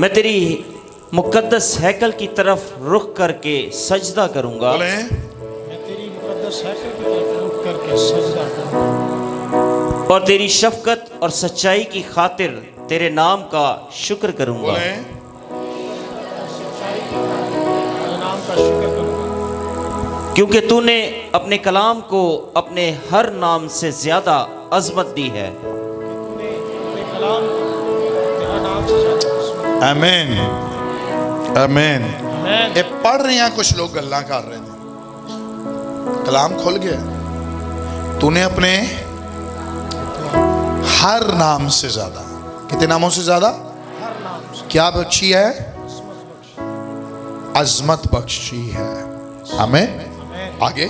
मैं तेरी मुकद्दस हैकल की तरफ रुख करके सजदा करूंगा। बोले मैं तेरी मुकद्दस हैकल की तरफ रुख करके सजदा करूंगा। और तेरी शफकत और सच्चाई की खातिर तेरे नाम का शुक्र करूंगा। बोले तेरे नाम का शुक्र करूंगा, क्योंकि तूने अपने कलाम को अपने हर नाम से ज्यादा अजमत दी है। तूने अपने कलाम को तेरा नाम से ज्यादा उस्मत। आमीन आमीन। आमीन। ये पढ़ रहे हैं, कुछ लोग गल्ला कर रहे हैं, कलाम खुल गया। तूने अपने हर नाम से ज्यादा, कितने नामों से ज्यादा, हर नाम से क्या बख्शी है? उस्मत बख्श। अजमत बख्शी है। आमीन। आमीन। आगे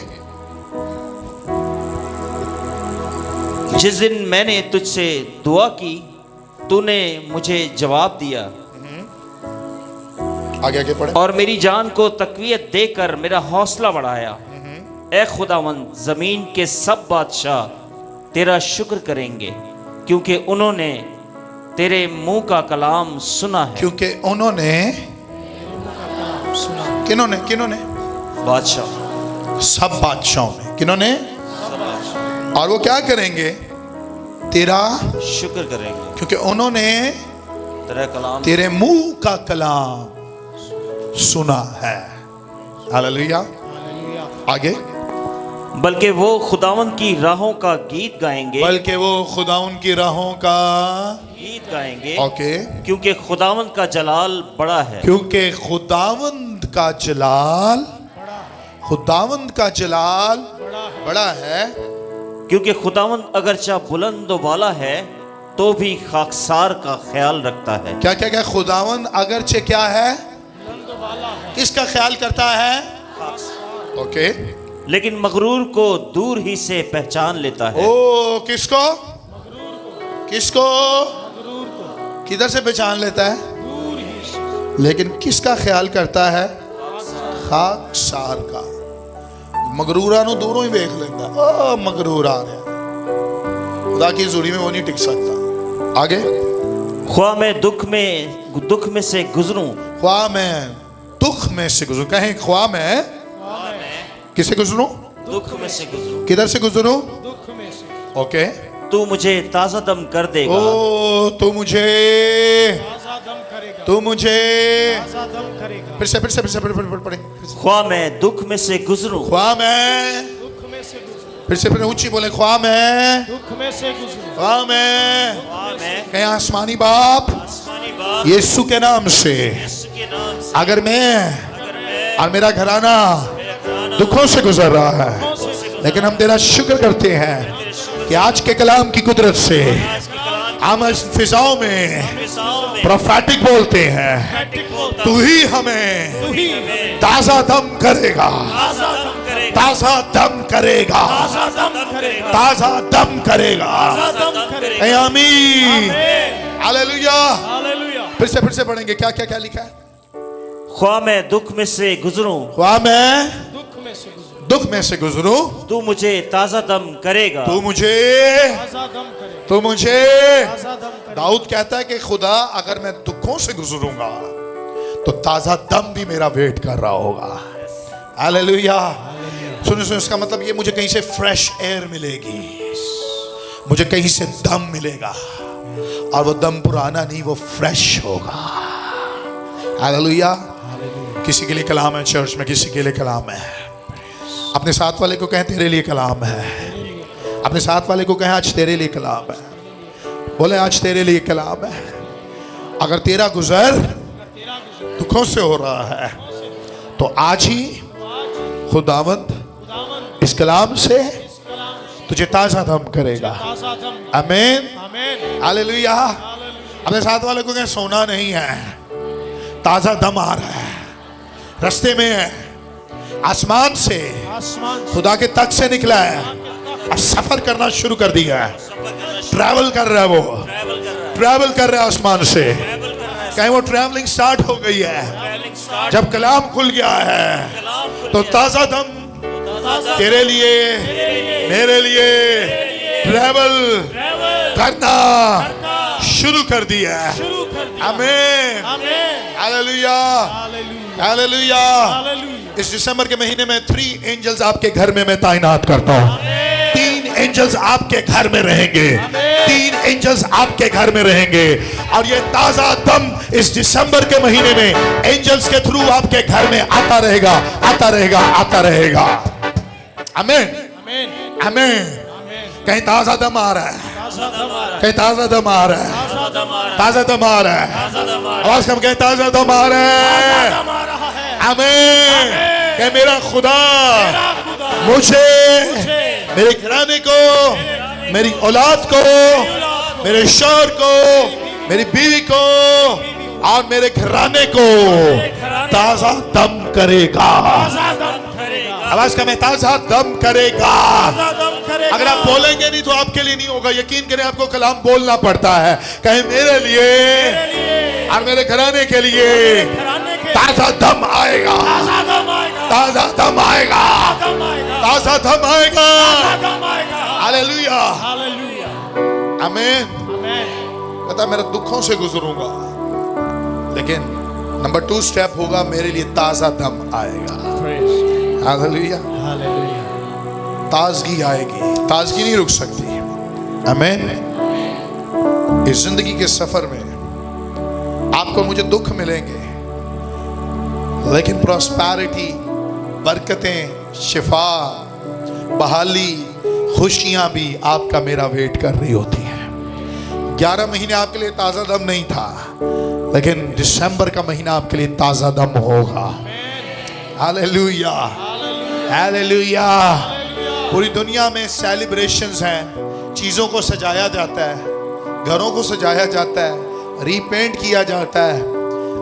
जिस दिन मैंने तुझसे दुआ की तूने मुझे जवाब दिया आगे आगे पढ़े। और मेरी जान को तकवीयत देकर मेरा हौसला बढ़ाया। ए खुदावंद, जमीन के सब बादशाह तेरा शुक्र करेंगे क्योंकि उन्होंने तेरे मुंह का कलाम सुना है। क्योंकि उन्होंने, सुना। किन्होंने किन्होंने? बादशाह, सब बादशाहों ने, किन्होंने? और वो क्या करेंगे? तेरा, शुक्र करेंगे क्योंकि उन्होंने तेरा कलाम, तेरे मुंह का कलाम सुना है। हालेलुया। हालेलुया। आगे, बल्कि वो खुदावंद की राहों का गीत गाएंगे, बल्कि वो खुदा उनकी राहों का गीत गाएंगे ओके, क्योंकि खुदावंद का जलाल बड़ा है। क्योंकि खुदावंद का जलाल, खुदावंद का जलाल बड़ा है। क्योंकि खुदावंद अगरचा बुलंद व बाला है तो भी खाकसार का ख्याल रखता है। क्या क्या क्या? खुदावंद अगरचे क्या है? किसका ख्याल करता है? ओके। लेकिन मगरूर को दूर ही से पहचान लेता है। ओ, किसको? किसको? किधर से पहचान लेता है? लेकिन किसका ख्याल करता है? खाकसार का। मगरूरा नु दूरों ही देख लेता। ओ मगरूर आ रहा, खुदा की जुड़ी में वो नहीं टिक सकता। आगे, ख्वाह मैं दुख में से गुजरूं, ख्वाह मैं दुख में से गुजरूं। कहें ख्वाह मैं किसे गुजरूं? दुख में से गुजरूं, किधर से गुजरूं? दुख में से ओके। तू मुझे ताज़ा दम कर देगा। ओ, तू मुझे, ताज़ा दम करेगा। तू मुझे, ताज़ा दम करेगा। फिर से पढ़े। ख्वाह मैं दुख में से गुजरूं, ख्वाह मैं, दुख में से गुजरूं। फिर से ऊंची बोले, ख्वाह मैं, दुख में से गुजरूं। ख्वाह मैं, ख्वाह मैं कहीं आसमानी बाप आसमानी बाप यीशु के नाम से, यीशु के नाम से अगर मैं अगर मैं और मेरा घराना दुखों से गुजर रहा है, लेकिन हम तेरा शुक्र करते हैं कि आज के कलाम की कुदरत से हम इस फिजाओं में प्रोफेटिक बोलते हैं। तू ही हमें ताजा दम करेगा, ताजा दम करेगा, ताजा दम करेगा। आमीन। हालेलुया। हालेलुया। फिर से पढ़ेंगे। क्या क्या क्या लिखा है? ख्वाह मैं दुख में से गुजरूं, ख्वाह मैं दुख में से गुजरूं। दुख में से गुजरूं, तू मुझे ताज़ा दम करेगा। तू मुझे, ताज़ा दम करेगा। तू मुझे। ताज़ा दम करेगा। दाऊद कहता है कि खुदा अगर मैं दुखों से गुजरूंगा तो ताजा दम भी मेरा वेट कर रहा होगा। हालेलुया। सुनो सुनो, इसका मतलब ये, मुझे कहीं से फ्रेश एयर मिलेगी, मुझे कहीं से दम मिलेगा, और वो दम पुराना नहीं, वो फ्रेश होगा। हालेलुया। किसी के लिए कलाम है चर्च में, किसी के लिए कलाम है। अपने साथ वाले को कहें तेरे लिए कलाम है। अपने साथ वाले को कहें आज तेरे लिए कलाम है। बोले आज तेरे लिए कलाम है। अगर तेरा गुजर दुखों से हो रहा है तो आज ही खुदावंद इस कलाम से तुझे ताजा दम करेगा। ताज़ा दम। आमीन। आमीन। हालेलुया। अपने साथ वाले को कहें सोना नहीं है, ताजा दम आ रहा है, रास्ते में है, आसमान से, आसमान से खुदा के तक से निकला है और सफर करना शुरू कर दिया है। ट्रैवल कर रहा है, वो ट्रैवल कर रहा है आसमान से। कहीं वो ट्रैवलिंग स्टार्ट हो गई है। जब कलाम खुल गया है तो ताजा दम तेरे लिए, मेरे लिए ट्रैवल करना शुरू कर दिया है। आमीन। आमीन। हालेलुया। हालेलुया। हालेलुया। हालेलुया। इस दिसंबर के महीने में 3 एंजल्स आपके घर में मैं तैनात करता हूँ। 3 एंजल्स आपके घर में रहेंगे, 3 एंजल्स आपके घर में रहेंगे। और ये ताजा दम इस दिसंबर के महीने में एंजल्स के थ्रू आपके घर में आता रहेगा, आता रहेगा, आता रहेगा। आमीन, आमीन। कहीं ताजा दम आ रहा है, कहीं ताजा दम आ रहा है, ताजा दम आ रहा है। आवाज कम, कहीं ताजा दम आ रहा है। आमीन। कहीं मेरा खुदा मुझे, मेरे घराने को, मेरी औलाद को, मेरे शौहर को, मेरी बीवी को और मेरे घराने को ताजा दम करेगा। आवाज का, मैं ताजा दम करेगा। अगर आप बोलेंगे नहीं तो आपके लिए नहीं होगा। यकीन करें, आपको कलाम बोलना पड़ता है। कहे मेरे लिए और मेरे घराने के लिए ताजा दम आएगा, ताजा दम आएगा, ताजा दम आएगा। हालेलुया, आमीन। पता, मेरे दुखों से गुजरूंगा, लेकिन नंबर 2 स्टेप होगा, मेरे लिए ताजा दम आएगा। हालेलुया, ताजगी आएगी, ताजगी नहीं रुक सकती। आमीन। इस जिंदगी के सफर में आपको मुझे दुख मिलेंगे, लेकिन प्रॉस्पेरिटी, बरकतें, शिफा, बहाली, खुशियां भी आपका मेरा वेट कर रही होती हैं। 11 महीने आपके लिए ताजा दम नहीं था, लेकिन दिसंबर का महीना आपके लिए ताजा दम होगा। Hallelujah, hallelujah. पूरी दुनिया में सेलिब्रेशंस हैं, चीज़ों को सजाया जाता है, घरों को सजाया जाता है, रीपेंट किया जाता है,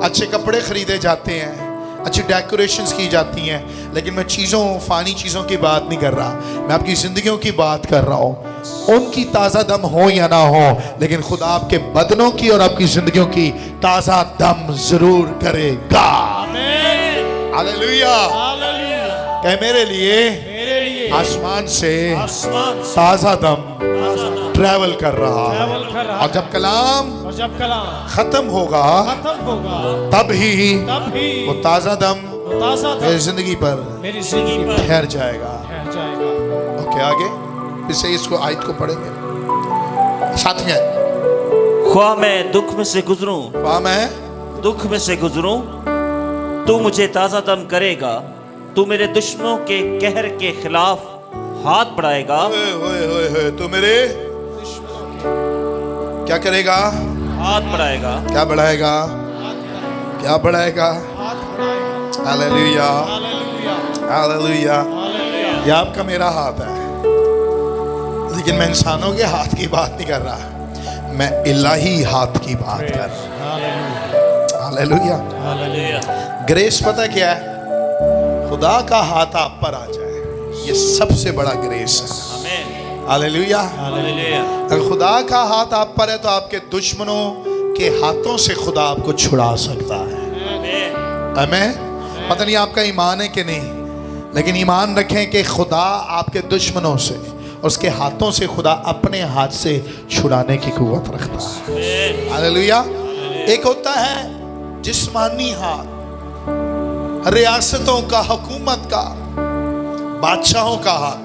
अच्छे कपड़े खरीदे जाते हैं, अच्छी डेकोरेशंस की जाती हैं। लेकिन मैं चीज़ों, फानी चीज़ों की बात नहीं कर रहा, मैं आपकी ज़िंदगियों की बात कर रहा हूँ। उनकी ताज़ा दम हो या ना हो, लेकिन खुदा आपके बदनों की और आपकी ज़िंदगियों की ताज़ा दम जरूर करेगा। हालेलुया। कहे मेरे लिए आसमान से ताज़ा दम ट्रैवल कर रहा है। और जब कलाम खत्म होगा तब ही वो ताज़ा दम मेरी जिंदगी पर ठहर जाएगा। ओके, आगे फिर से इसको आयत को पढ़ेंगे साथ में। ख्वाह मैं दुख में से गुजरूं, ख्वाह मैं दुख में से गुजरूं, तू मुझे ताज़ा दम करेगा। तू मेरे दुश्मनों के कहर के खिलाफ हाथ बढ़ाएगा। तू मेरे क्या करेगा? हाथ बढ़ाएगा। क्या बढ़ाएगा? क्या बढ़ाएगा? Hallelujah, hallelujah. ये आपका मेरा हाथ है, लेकिन मैं इंसानों के हाथ की बात नहीं कर रहा, मैं इलाही हाथ की बात कर रहा हूं। हालेलुया। ग्रेस पता क्या है? खुदा का हाथ आप पर आ जाए, ये सबसे बड़ा ग्रेस है। हालेलुया। अगर खुदा का हाथ आप पर है तो आपके दुश्मनों के हाथों से खुदा आपको छुड़ा सकता है। आमीन। पता नहीं आपका ईमान है कि नहीं, लेकिन ईमान रखें कि खुदा आपके दुश्मनों से, उसके हाथों से खुदा अपने हाथ से छुड़ाने की कुव्वत रखता है। हालेलुया। एक होता है जिस्मानी हाथ, रियासतों का, हुकूमत का, बादशाहों का हाथ,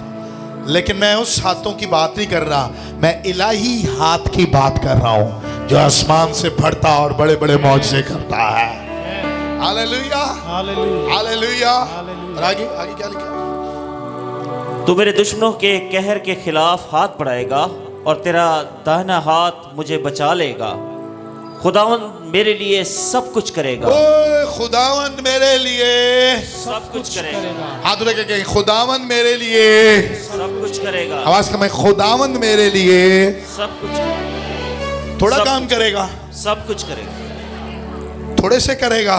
लेकिन मैं उस हाथों की बात नहीं कर रहा, मैं इलाही हाथ की बात कर रहा हूं जो आसमान से फटता और बड़े बड़े मौजज़े करता है। Hallelujah, hallelujah. और आगे आगे क्या लिखा? तू मेरे दुश्मनों के कहर के खिलाफ हाथ बढ़ाएगा और तेरा दाहिना हाथ मुझे बचा लेगा। खुदावंद मेरे लिए सब कुछ करेगा। ओए खुदावंद मेरे लिए सब कुछ करेगा। हाथ उठा के खुदावंद मेरे लिए सब कुछ करेगा। आवाज का, मैं खुदावंद मेरे लिए सब कुछ, थोड़ा सब काम करेगा, सब कुछ करेगा, थोड़े से करेगा।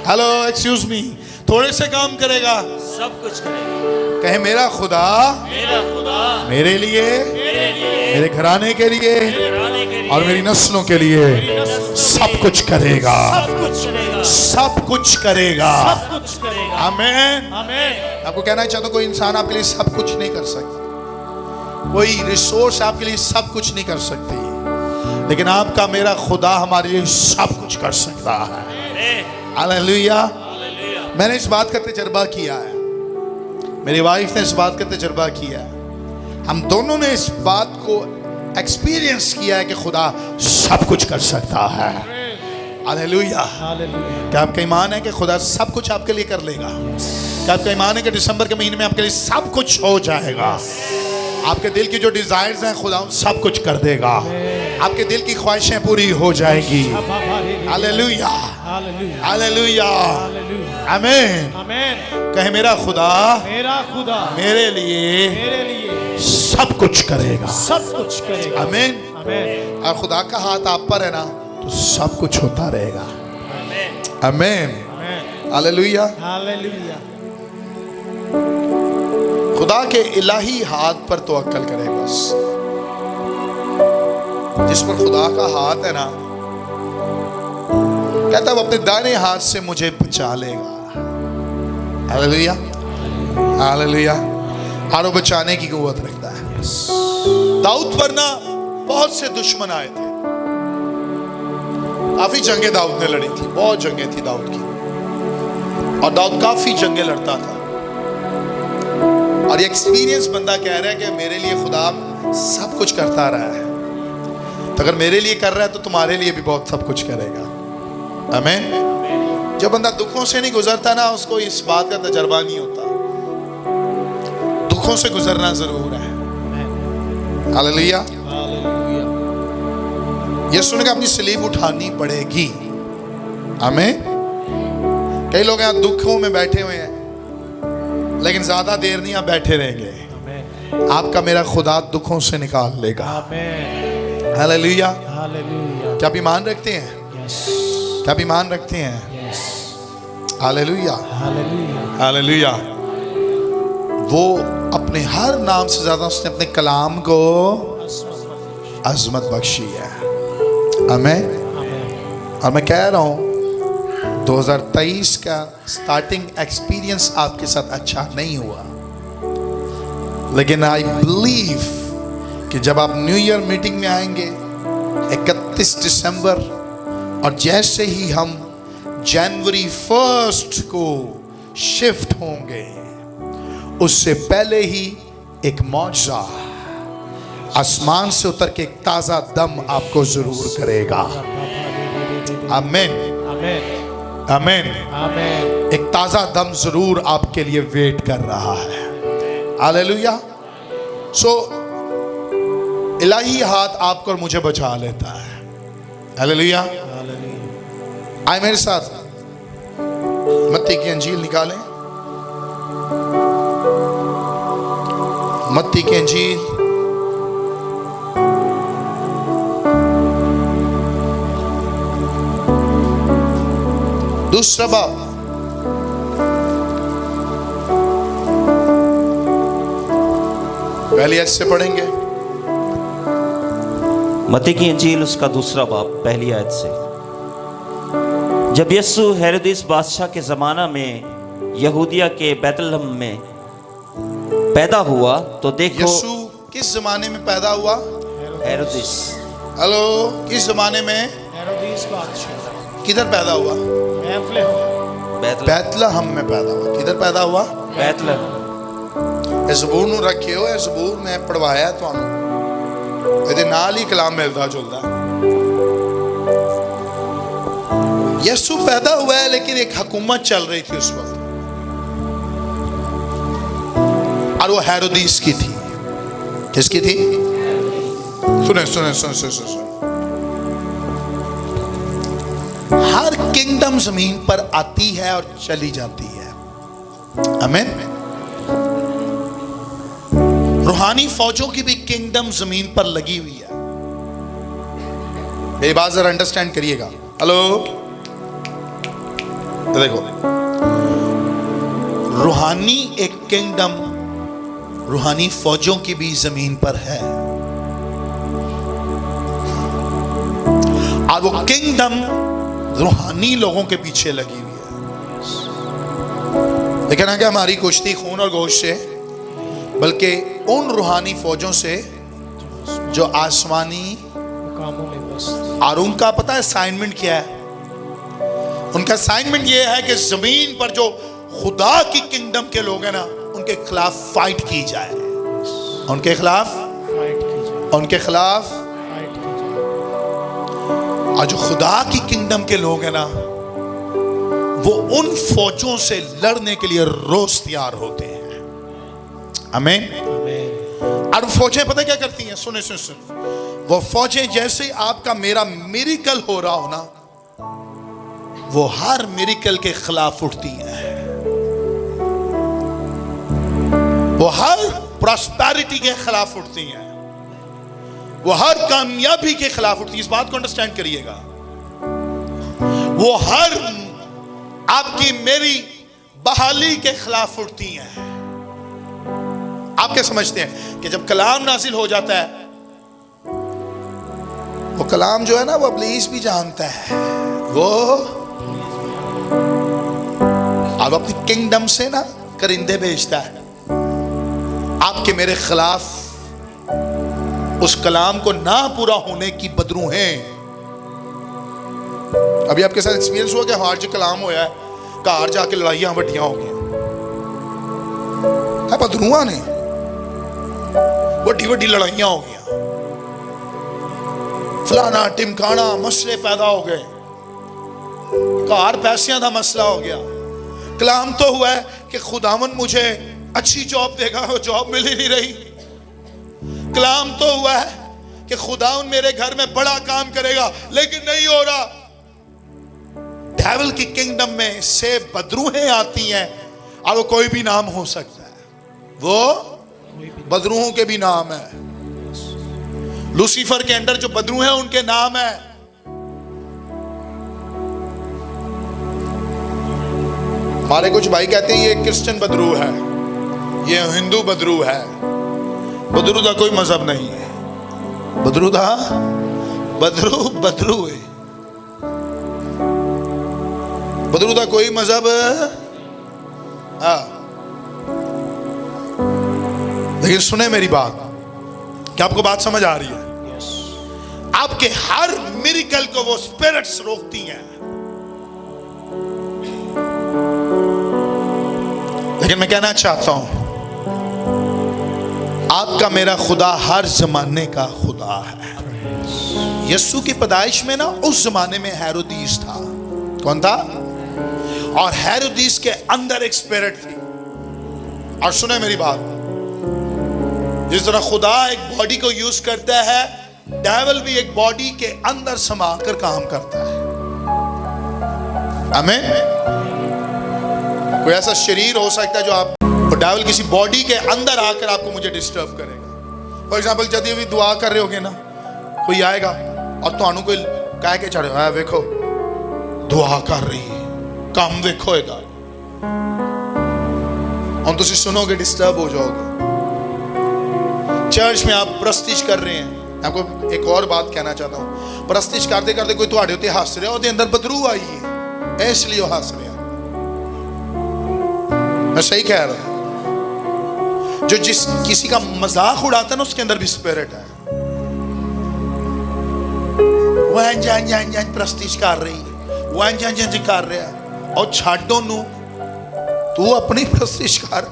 हेलो, एक्सक्यूज मी, थोड़े से काम करेगा, सब कुछ करेगा। कहे मेरा खुदा मेरे लिए, मेरे घराने के लिए और मेरी नस्लों के लिए सब कुछ करेगा, सब कुछ करेगा। आमीन। आपको कहना चाहता हूं, कोई इंसान आपके लिए सब कुछ नहीं कर सकता, कोई रिसोर्स आपके लिए सब कुछ नहीं कर सकती, लेकिन आपका मेरा खुदा हमारे लिए सब कुछ कर सकता है। हालेलुया। मैंने इस बात का तजर्बा किया है, मेरी वाइफ ने इस बात का तजर्बा किया है हम दोनों ने इस बात को एक्सपीरियंस किया है कि खुदा सब कुछ कर सकता है। हालेलुया। हालेलुया। क्या आपका ईमान है कि खुदा सब कुछ आपके लिए कर लेगा? क्या आपका ईमान है कि दिसंबर के महीने में आपके लिए सब कुछ हो जाएगा? आपके दिल की जो डिजायर्स हैं खुदा सब कुछ कर देगा। आपके दिल की ख्वाहिशें पूरी हो जाएगी। Hallelujah, hallelujah. Hallelujah, hallelujah. आमीन। आमीन। कहे मेरा खुदा मेरे लिए सब कुछ करेगा, सब कुछ करेगा। आमीन। आमीन। और खुदा का हाथ आप पर है ना, तो सब कुछ होता रहेगा। आमीन, हालेलुया। हालेलुया। खुदा के इलाही हाथ पर तो अक्ल करे बस। जिस पर खुदा का हाथ है ना, कहता है वो अपने दाहिने हाथ से मुझे बचा लेगा। Hallelujah, hallelujah. और वो बचाने की कुव्वत रखता है। दाऊद पर ना बहुत से दुश्मन आए थे, काफी जंगें दाऊद ने लड़ी थी, बहुत जंगें थी दाऊद की, और दाऊद काफी जंगें लड़ता था। और ये एक्सपीरियंस बंदा कह रहा है कि मेरे लिए खुदा सब कुछ करता रहा है, तो अगर मेरे लिए कर रहा है तो तुम्हारे लिए भी बहुत सब कुछ करेगा। आमीन। जो बंदा दुखों से नहीं गुजरता ना, उसको इस बात का तजर्बा नहीं होता। दुखों से गुजरना जरूर है। हालेलुया। हालेलुया। यीशु ने कहा अपनी सलीब उठानी पड़ेगी। आमीन। कई लोग यहाँ दुखों में बैठे हुए हैं, लेकिन ज्यादा देर नहीं आप बैठे रहेंगे। आमीन। आपका मेरा खुदा दुखों से निकाल लेगा। आमीन। हालेलुया। हालेलुया। क्या आप ईमान रखते हैं? यस। क्या आप ईमान रखते हैं? यस। Hallelujah, hallelujah. हालेलुया। वो अपने हर नाम से ज्यादा उसने अपने कलाम को अजमत बख्शी है। आमीन। आमीन। और मैं कह रहा हूं 2023 का स्टार्टिंग एक्सपीरियंस आपके साथ अच्छा नहीं हुआ, लेकिन आई बिलीव कि जब आप न्यू ईयर मीटिंग में आएंगे 31 दिसंबर, और जैसे ही हम जनवरी 1 को शिफ्ट होंगे, उससे पहले ही एक मौजज़ा आसमान से उतर के एक ताजा दम आपको जरूर करेगा। आमीन, आमीन। आमीन। आमीन। एक ताजा दम जरूर आपके लिए वेट कर रहा है। हालेलुया। सो इलाही हाथ आपको और मुझे बचा लेता है। हालेलुया। हालेलुया। आए मेरे साथ मत्ती की अंजील निकालें। मत्ती की अंजील दूसरा बाब, पहली आयत से पढ़ेंगे। मत्ती की इंजील उसका दूसरा बाब पहली आयत से। जब यीशु हेरोदेस बादशाह के ज़माना में यहूदिया के बैतलहम में पैदा हुआ तो देखो। यीशु किस जमाने में पैदा हुआ? हेरोदेस। हेलो, किस जमाने में? हेरोदेस बादशाह। किधर पैदा हुआ? बैतलहम। बैतलहम में पैदा हुआ। किधर पैदा हुआ? बैतलहम। इस जबूर ਨੂੰ ਰੱਖਿਓ। ਇਸ ਜ਼ਬੂਰ ਮੈਂ ਪੜਵਾਇਆ ਤੁਹਾਨੂੰ, ਇਹਦੇ ਨਾਲ ਹੀ ਕਲਾਮ ਮਿਲਦਾ जुलता। यीशु पैदा हुआ है, लेकिन एक हुकूमत चल रही थी उस वक्त, और वो हेरोदेस की थी। किसकी थी? सुने सुने सुने सुने सुने। हर किंगडम जमीन पर आती है और चली जाती है। आमीन। रूहानी फौजों की भी किंगडम जमीन पर लगी हुई है। ये बात जरा अंडरस्टैंड करिएगा। हेलो, देखो, रूहानी एक किंगडम, रूहानी फौजों की भी जमीन पर है, और वो किंगडम रूहानी लोगों के पीछे लगी हुई है। लेकिन आगे हमारी कुश्ती खून और गोश्त से, बल्कि उन रूहानी फौजों से जो आसमानी मुकामों में बस। और उनका पता है असाइनमेंट क्या है? उनका असाइनमेंट ये है कि जमीन पर जो खुदा की किंगडम के लोग हैं ना, उनके खिलाफ फाइट की जाए। उनके खिलाफ, फाइट कीजिए, उनके खिलाफ। फाइट कीजिए। और जो खुदा की किंगडम के लोग हैं ना, वो उन फौजों से लड़ने के लिए रोज तैयार होते हैं। आमीन। और फौजें पता क्या करती हैं? सुने सुने सुने, वो फौजें जैसे आपका मेरा मिरेकल हो रहा हो ना, वो हर मिरेकल के खिलाफ उठती हैं। वो हर प्रॉस्पेरिटी के खिलाफ उठती हैं। वो हर कामयाबी के खिलाफ उठती है। इस बात को अंडरस्टैंड करिएगा। वो हर आपकी मेरी बहाली के खिलाफ उठती हैं। आप क्या समझते हैं कि जब कलाम नाजिल हो जाता है, वो कलाम जो है ना, वो इब्लीस भी जानता है। वो अब अपनी किंगडम से ना करिंदे भेजता है आपके मेरे खिलाफ, उस कलाम को ना पूरा होने की बदरूहें। अभी आपके साथ एक्सपीरियंस हुआ कि हार जो कलाम होया है, घर जाके लड़ाइयां वड्डियां हो गई, बदरूआ ने वड्डी वड्डी लड़ाइयां हो गई, फलाना टिमकाना मसले पैदा हो गए, घर पैसों का मसला हो गया। कलाम तो हुआ है कि खुदावन मुझे अच्छी जॉब देगा, वो जॉब मिल ही नहीं रही। कलाम तो हुआ है कि खुदावन मेरे घर में बड़ा काम करेगा, लेकिन नहीं हो रहा। डेविल की किंगडम में से बदरूहें आती हैं, और वो कोई भी नाम हो सकता है। वो बदरूहों के भी नाम है। लूसीफर के अंदर जो बदरू हैं उनके नाम है। हमारे कुछ भाई कहते हैं ये क्रिश्चियन बदरू है, ये हिंदू बदरू है। बदरू का कोई मजहब नहीं है। बदरू का बदरू बदरू है। बदरू का कोई मजहब लेकिन सुने मेरी बात, क्या आपको बात समझ आ रही है? आपके हर मिरेकल को वो स्पिरिट्स रोकती हैं। लेकिन मैं कहना चाहता हूं, आपका मेरा खुदा हर जमाने का खुदा है। यीशु की पैदाइश में ना उस जमाने में हेरोदीस था। कौन था? और हेरोदीस के अंदर एक स्पिरिट थी। और सुने मेरी बात, जिस तरह खुदा एक बॉडी को यूज करता है, डेविल भी एक बॉडी के अंदर समा कर काम करता है। आमीन। कोई ऐसा शरीर हो सकता है जो आप, और डेविल किसी बॉडी के अंदर आकर आपको मुझे डिस्टर्ब करेगा। फॉर एग्जाम्पल, जब भी दुआ कर रहे होगे ना, कोई आएगा और तो कोई कह के चढ़े, देखो दुआ कर रही है, काम देखो है, और तुम सुनोगे डिस्टर्ब हो जाओगे। चर्च में आप प्रस्तिश कर रहे हैं। आपको एक और बात कहना चाहता हूं, प्रस्तिश करते करते कोई तुम्हारे उत्ते हंस रहा, ਉਹਦੇ अंदर बदरू आई है, इसलिए वो हंस रहा। मैं सही कह रहा हूं? जो जिस किसी का मजाक उड़ाता है ना, उसके अंदर भी स्पिरिट है। वह जान जान जान प्रस्तिश कर रही है, वह जान जान कर रहा है, और छाड़ो नू, तू अपनी प्रस्तिश कर,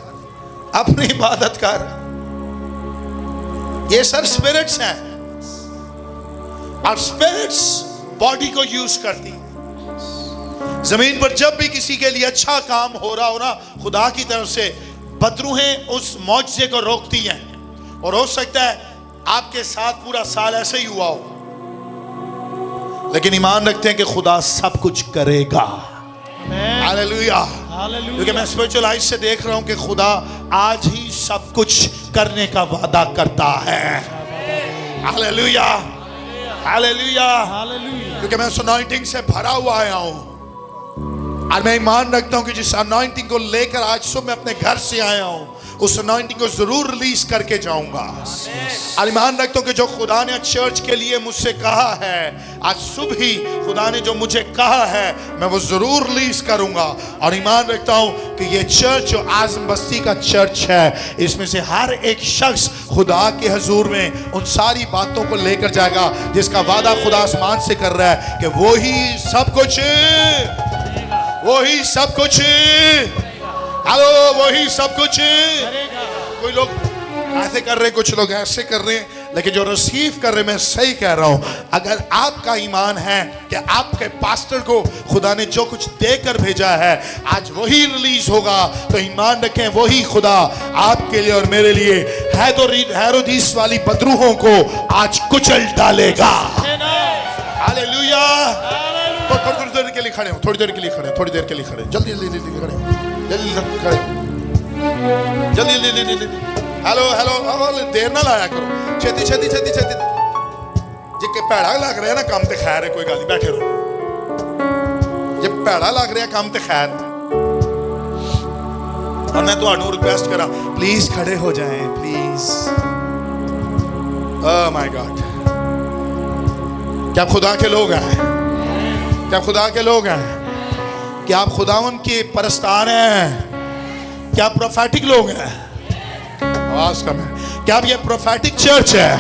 अपनी इबादत कर। ये सर स्पिरिट्स हैं, और स्पिरिट्स बॉडी को यूज करती हैं। जमीन पर जब भी किसी के लिए अच्छा काम हो रहा हो ना, खुदा की तरफ से बदरूहें उस मौजज़े को रोकती हैं। और हो सकता है आपके साथ पूरा साल ऐसे ही हुआ हो, लेकिन ईमान रखते हैं कि खुदा सब कुछ करेगा। हालेलुया। क्योंकि मैं स्पिरिचुअल आइज से देख रहा हूं कि खुदा आज ही सब कुछ करने का वादा करता है। हालेलुया, हालेलुया, क्योंकि मैं उस अनॉइंटिंग से भरा हुआ आया हूं, और मैं ईमान रखता हूं कि जिस अनॉइंटिंग को लेकर आज सुबह मैं अपने घर से आया हूं, उस अनॉइंटिंग को जरूर रिलीज करके जाऊंगा। और ईमान रखता हूं कि जो खुदा ने चर्च के लिए मुझसे कहा है, आज सुबह ही खुदा ने जो मुझे कहा है, मैं वो जरूर रिलीज करूंगा। और ईमान रखता हूं कि ये चर्च जो आज़म बस्ती का चर्च है, इसमें से हर एक शख्स खुदा के हुजूर में उन सारी बातों को लेकर जाएगा जिसका वादा खुदा आसमान से कर रहा है कि वो ही सब कुछ, वो ही सब कुछ, हेलो, वो ही सब कुछ। कोई लोग ऐसे कर रहे हैं, कुछ लोग ऐसे कर रहे हैं, लेकिन जो रिसीव कर रहे हैं, मैं सही कह रहा हूं, अगर आपका ईमान है कि आपके पास्टर को खुदा ने जो कुछ देकर भेजा है आज वही रिलीज होगा, तो ईमान रखें वही खुदा आपके लिए और मेरे लिए हेरोदीस वाली बदरूहों को आज कुचल डालेगा। हालेलुया। तो थोड़ी देर के लिए खड़े हो, थोड़ी देर के लिए खड़े हो, थोड़ी देर के लिए खड़े, जल्दी जल्दी जल्दी खड़े हो, जल्दी खड़े, जल्दी जल्दी जल्दी। हेलो हेलो, देर ना लाया करो, छेती छेती छेती छेती। जिसके भैड़ा लग रहा है ना काम ते खैर है, कोई गल नहीं, बैठे रहो। जे भैड़ा लग रहा है काम ते खैर। और मैं तुहानू रिक्वेस्ट करा, प्लीज खड़े हो जाएं, प्लीज। ओह माय गॉड, क्या आप खुदा के लोग हैं? क्या आप खुदा के लोग हैं? क्या आप खुदावन के परस्तार हैं? क्या आप प्रोफेटिक लोग हैं? आवाज कम है। क्या आप ये प्रोफेटिक चर्च है?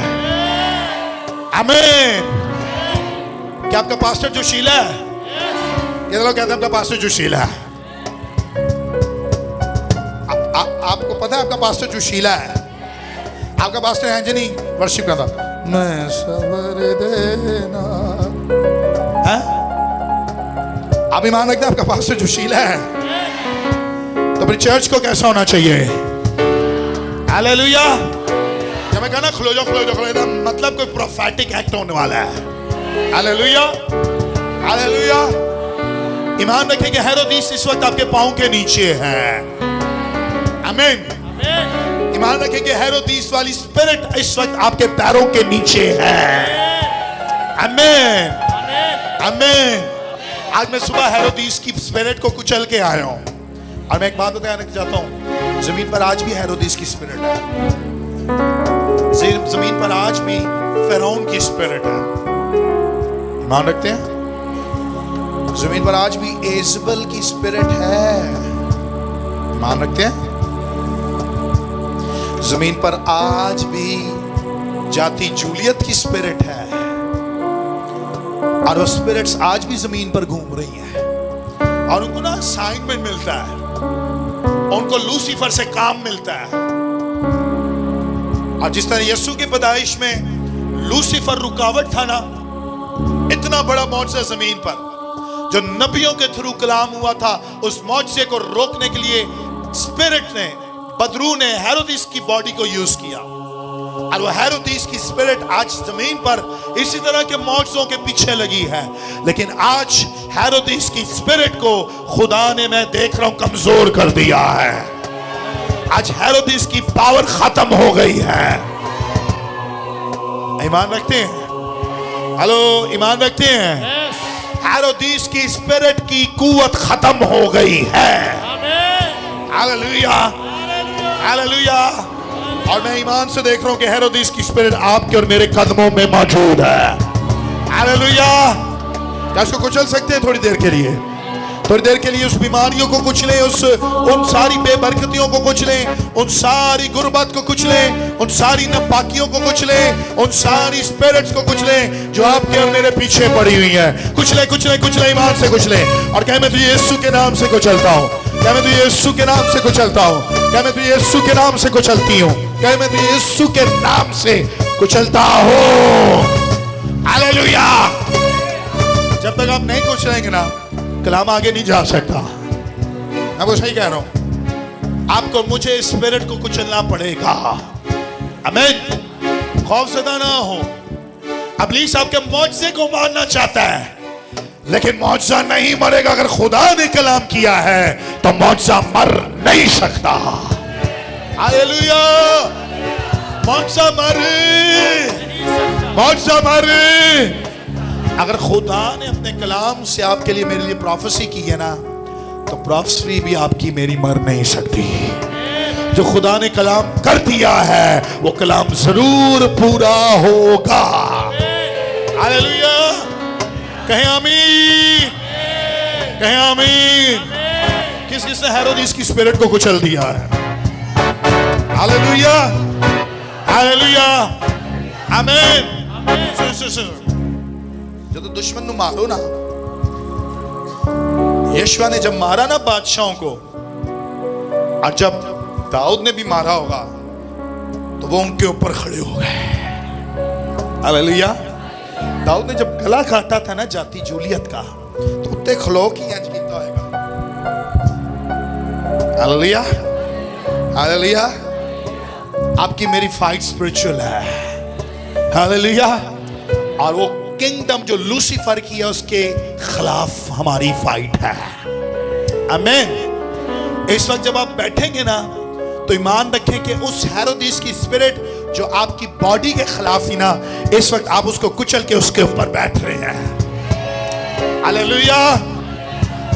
आमीन। क्या आपका पास्टर जोशीला है? कितने लोग कहते हैं आपका पास्टर जोशीला है? आपको पता है आपका पास्टर जोशीला है? आपका पास्टर है जी नहीं वर्शिप करता, मैं सबर देना है? आप ईमान रखते हैं आपका पास्टर जोशीला है? तो फिर चर्च को कैसा होना चाहिए? हालेलुया। जब मैं कहना खलो जाओ खलो जाओ खलो जाओ, मतलब कोई प्रोफेटिक एक्ट होने वाला है। Hallelujah hallelujah. ईमान रखें कि हेरोदीस इस वक्त आपके पांव के नीचे है। आमीन। ईमान रखें कि हेरोदीस वाली स्पिरिट इस वक्त आपके पैरों के नीचे है। आमीन आमीन। आज मैं सुबह हेरोदीस की स्पिरिट को कुचल के आया हूं, और मैं एक बात बताना चाहता हूं, जमीन पर आज भी हेरोदीस की स्पिरिट है, जमीन पर आज भी फिरौन की स्पिरिट है। ईमान रखते हैं? जमीन पर आज भी इज़बेल की स्पिरिट है। ईमान रखते हैं? जमीन पर आज भी जाति जूलियत की स्पिरिट है, और वो स्पिरिट्स आज भी जमीन पर घूम रही हैं, और उनको ना असाइनमेंट मिलता है, उनको लूसीफर से काम मिलता है। और जिस तरह यीशु की पैदाइश में लूसीफर रुकावट था ना, इतना बड़ा मौजज़ा जमीन पर जो नबियों के थ्रू कलाम हुआ था, उस मौजज़े को रोकने के लिए स्पिरिट ने, बदरू ने हेरोदीस की बॉडी को यूज किया, और वो हेरोदीस की स्पिरिट आज जमीन पर इसी तरह के मौजज़ों के पीछे लगी है। लेकिन आज हेरोदीस की स्पिरिट को खुदा ने, मैं देख रहा हूं, कमजोर कर दिया है। आज हेरोदीस की पावर खत्म हो गई है। ईमान रखते हैं? हेलो, ईमान रखते हैं? हेरोदीस की स्पिरिट की कुव्वत खत्म हो गई है। Hallelujah hallelujah. और मैं ईमान से देख रहा हूं कि हेरोदीस की स्पिरिट आपके और मेरे कदमों में मौजूद है। हालेलुया। क्या इसको कुचल सकते हैं थोड़ी देर के लिए? थोड़ी देर के लिए उस बीमारियों को कुचलें, उन सारी बेबरकतियों को कुचलें, उन सारी गुर्बत को कुचलें, उन सारी नापाकियों को कुचलें, उन सारी स्पिरिट्स को कुचलें जो आपके और मेरे पीछे पड़ी हुई हैं। कुचले कुचले कुचले, ईमान से कुचलें, और कहे मैं तुझे यीशु के नाम से कुचलता हूं, क्या मैं तुझे यीशु के नाम से कुचलता हूं, क्या मैं तुझे यीशु के नाम से कुचलती हूं, क्या मैं तुझे यीशु के नाम से कुचलता हूं। हालेलुया। जब तक आप नहीं कुचलेंगे ना, कलाम आगे नहीं जा सकता। मैं वो सही कह रहा हूं, आपको मुझे स्पिरिट को कुचलना पड़ेगा। आमीन। खौफजदा ना हो। इब्लीस आपके मौजज़े को मारना चाहता है, लेकिन मौजज़ा नहीं मरेगा। अगर खुदा ने कलाम किया है तो मौजज़ा मर नहीं सकता। हालेलुया। मौजज़ा मरे। अगर खुदा ने अपने कलाम से आपके लिए, मेरे लिए प्रोफेसी की है ना, तो प्रोफेसी भी आपकी मेरी मर नहीं सकती। जो खुदा ने कलाम कर दिया है वो कलाम जरूर पूरा होगा। हालेलुया। कहें आमीन, कहें आमीन। किस किसने हेरोदीस की स्पिरिट को कुचल दिया है? हालेलुया हालेलुया आमीन। जब तो दुश्मन को मारो ना, यीशु ने जब मारा ना बादशाहों को, और जब दाऊद ने भी मारा होगा, तो वो उनके ऊपर खड़े हो गए। हालेलुया। दाऊद ने जब गला काटा था ना जाति जूलियत का, तो उत्ते खलो की इंज कीता होगा। Hallelujah, hallelujah. आपकी मेरी फाइट स्पिरिचुअल है। हालेलुया। और वो किंगडम जो लूसीफर की है उसके खिलाफ हमारी फाइट है। आमीन। इस वक्त जब आप बैठेंगे ना तो ईमान रखें कि उस हेरोदिस की स्पिरिट जो आपकी बॉडी के खिलाफ थी ना, इस वक्त आप उसको कुचल के उसके ऊपर बैठ रहे हैं। हालेलुया।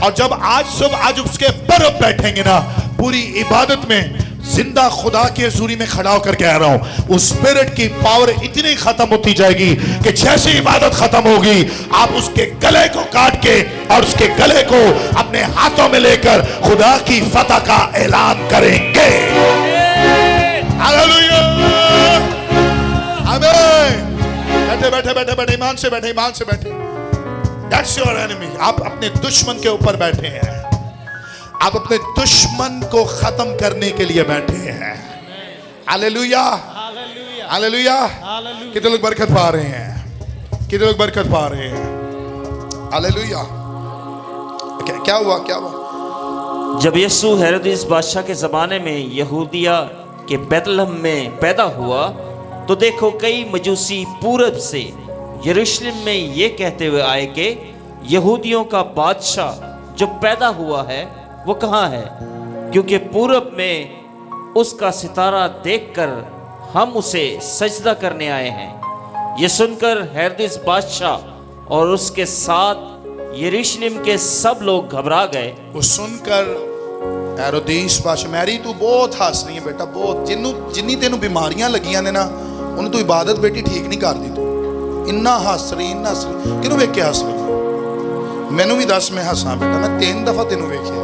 और जब आज उसके ऊपर बैठेंगे ना, पूरी इबादत में जिंदा खुदा की हजूरी में खड़ा होकर कह रहा हूं, उस स्पिरिट की पावर इतनी खत्म होती जाएगी कि जैसे इबादत खत्म होगी आप उसके गले को काट के और उसके गले को अपने हाथों में लेकर खुदा की फतह का ऐलान करेंगे। हालेलुया। आमीन। बैठे बैठे बैठे बैठे ईमान से बैठे, ईमान से बैठे। That's your enemy. आप अपने दुश्मन के ऊपर बैठे हैं। आप अपने दुश्मन को खत्म करने के लिए बैठे हैं। Hallelujah, hallelujah. कितने लोग बरकत पा रहे हैं? कितने लोग बरकत पा रहे हैं? हालेलुया। क्या हुआ, क्या हुआ? जब यीशु हेरोदिस बादशाह के ज़माने में यहूदिया के बैतलहम में पैदा हुआ, तो देखो कई मजूसी पूरब से यरूशलेम में ये कहते हुए आए कि यहूदियों का बादशाह जो पैदा हुआ है वो कहाँ है, क्योंकि पूरब में उसका सितारा देखकर हम उसे सजदा करने आए हैं। ये सुनकर हेरोदिस बादशाह और उसके साथ यरूशलेम के सब लोग घबरा गए। वो सुनकर हेरोदिस बादशाह, मैरी तू बहुत हस रही है बेटा, बहुत। जिन्नी तेनू बीमारियां लगियां ने ना, उन्हें तू इबादत बेटी ठीक नहीं कर दी। तू इन्ना हस रही, इन्ना हस रही। किनू वेख के हस रही? मैनू भी दस, मैं हसा बेटा, मैं 3 दफा तेनू वेखिया।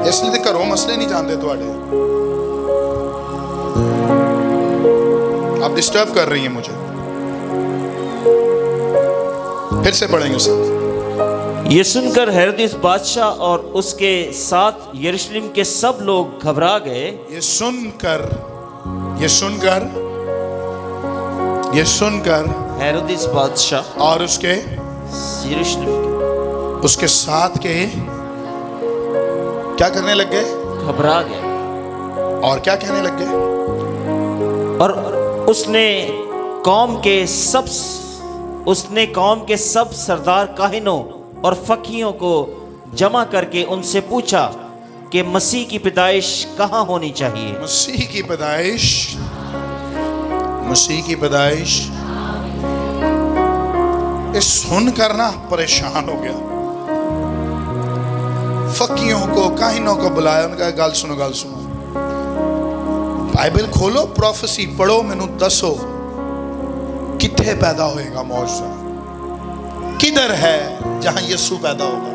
इसलिए तो घरों मसले नहीं जानते तुहाडे। आप डिस्टर्ब कर रही हैं मुझे। फिर से पढ़ेंगे सब। ये सुनकर हेरोदिस बादशाह और उसके साथ यरूशलेम के सब लोग घबरा गए। ये सुनकर हेरोदिस बादशाह और उसके यरूशलेम उसके साथ के क्या करने लग गए? घबरा गए। और क्या कहने लग गए? और उसने कौम के सब सरदार काहिनों और फकीहों को जमा करके उनसे पूछा कि मसीह की पैदाइश कहाँ होनी चाहिए। मसीह की पैदाइश इस सुनकर ना परेशान हो गया। फकीयों को, काहिनों को बुलाया, उनका गल सुनो, बाइबल खोलो, प्रोफेसी पढ़ो, मैनू दसो किथे पैदा होएगा मौजूदा, किधर है जहां यीशु पैदा होगा।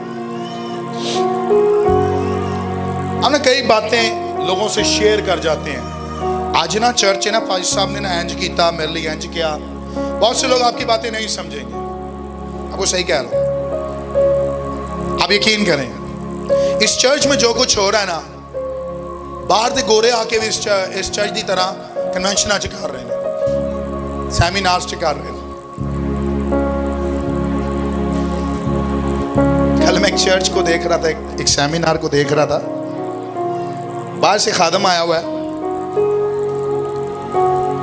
हमने कई बातें लोगों से शेयर कर जाते हैं। आज ना चर्च है ना, पाजी साहब ने ना इंज किया, मेरे लिए इंज किया। बहुत से लोग आपकी बातें नहीं समझेंगे। आपको सही कह रहा हूं, आप यकीन करें। इस चर्च में जो कुछ हो रहा है ना, बाहर के गोरे आके भी इस चर्च की तरह कन्वेंशन च कर रहे हैं, सैमीनार्स च कर रहे हैं। कल मैं एक चर्च को देख रहा था, एक सेमिनार को देख रहा था। बाहर से खादम आया हुआ है।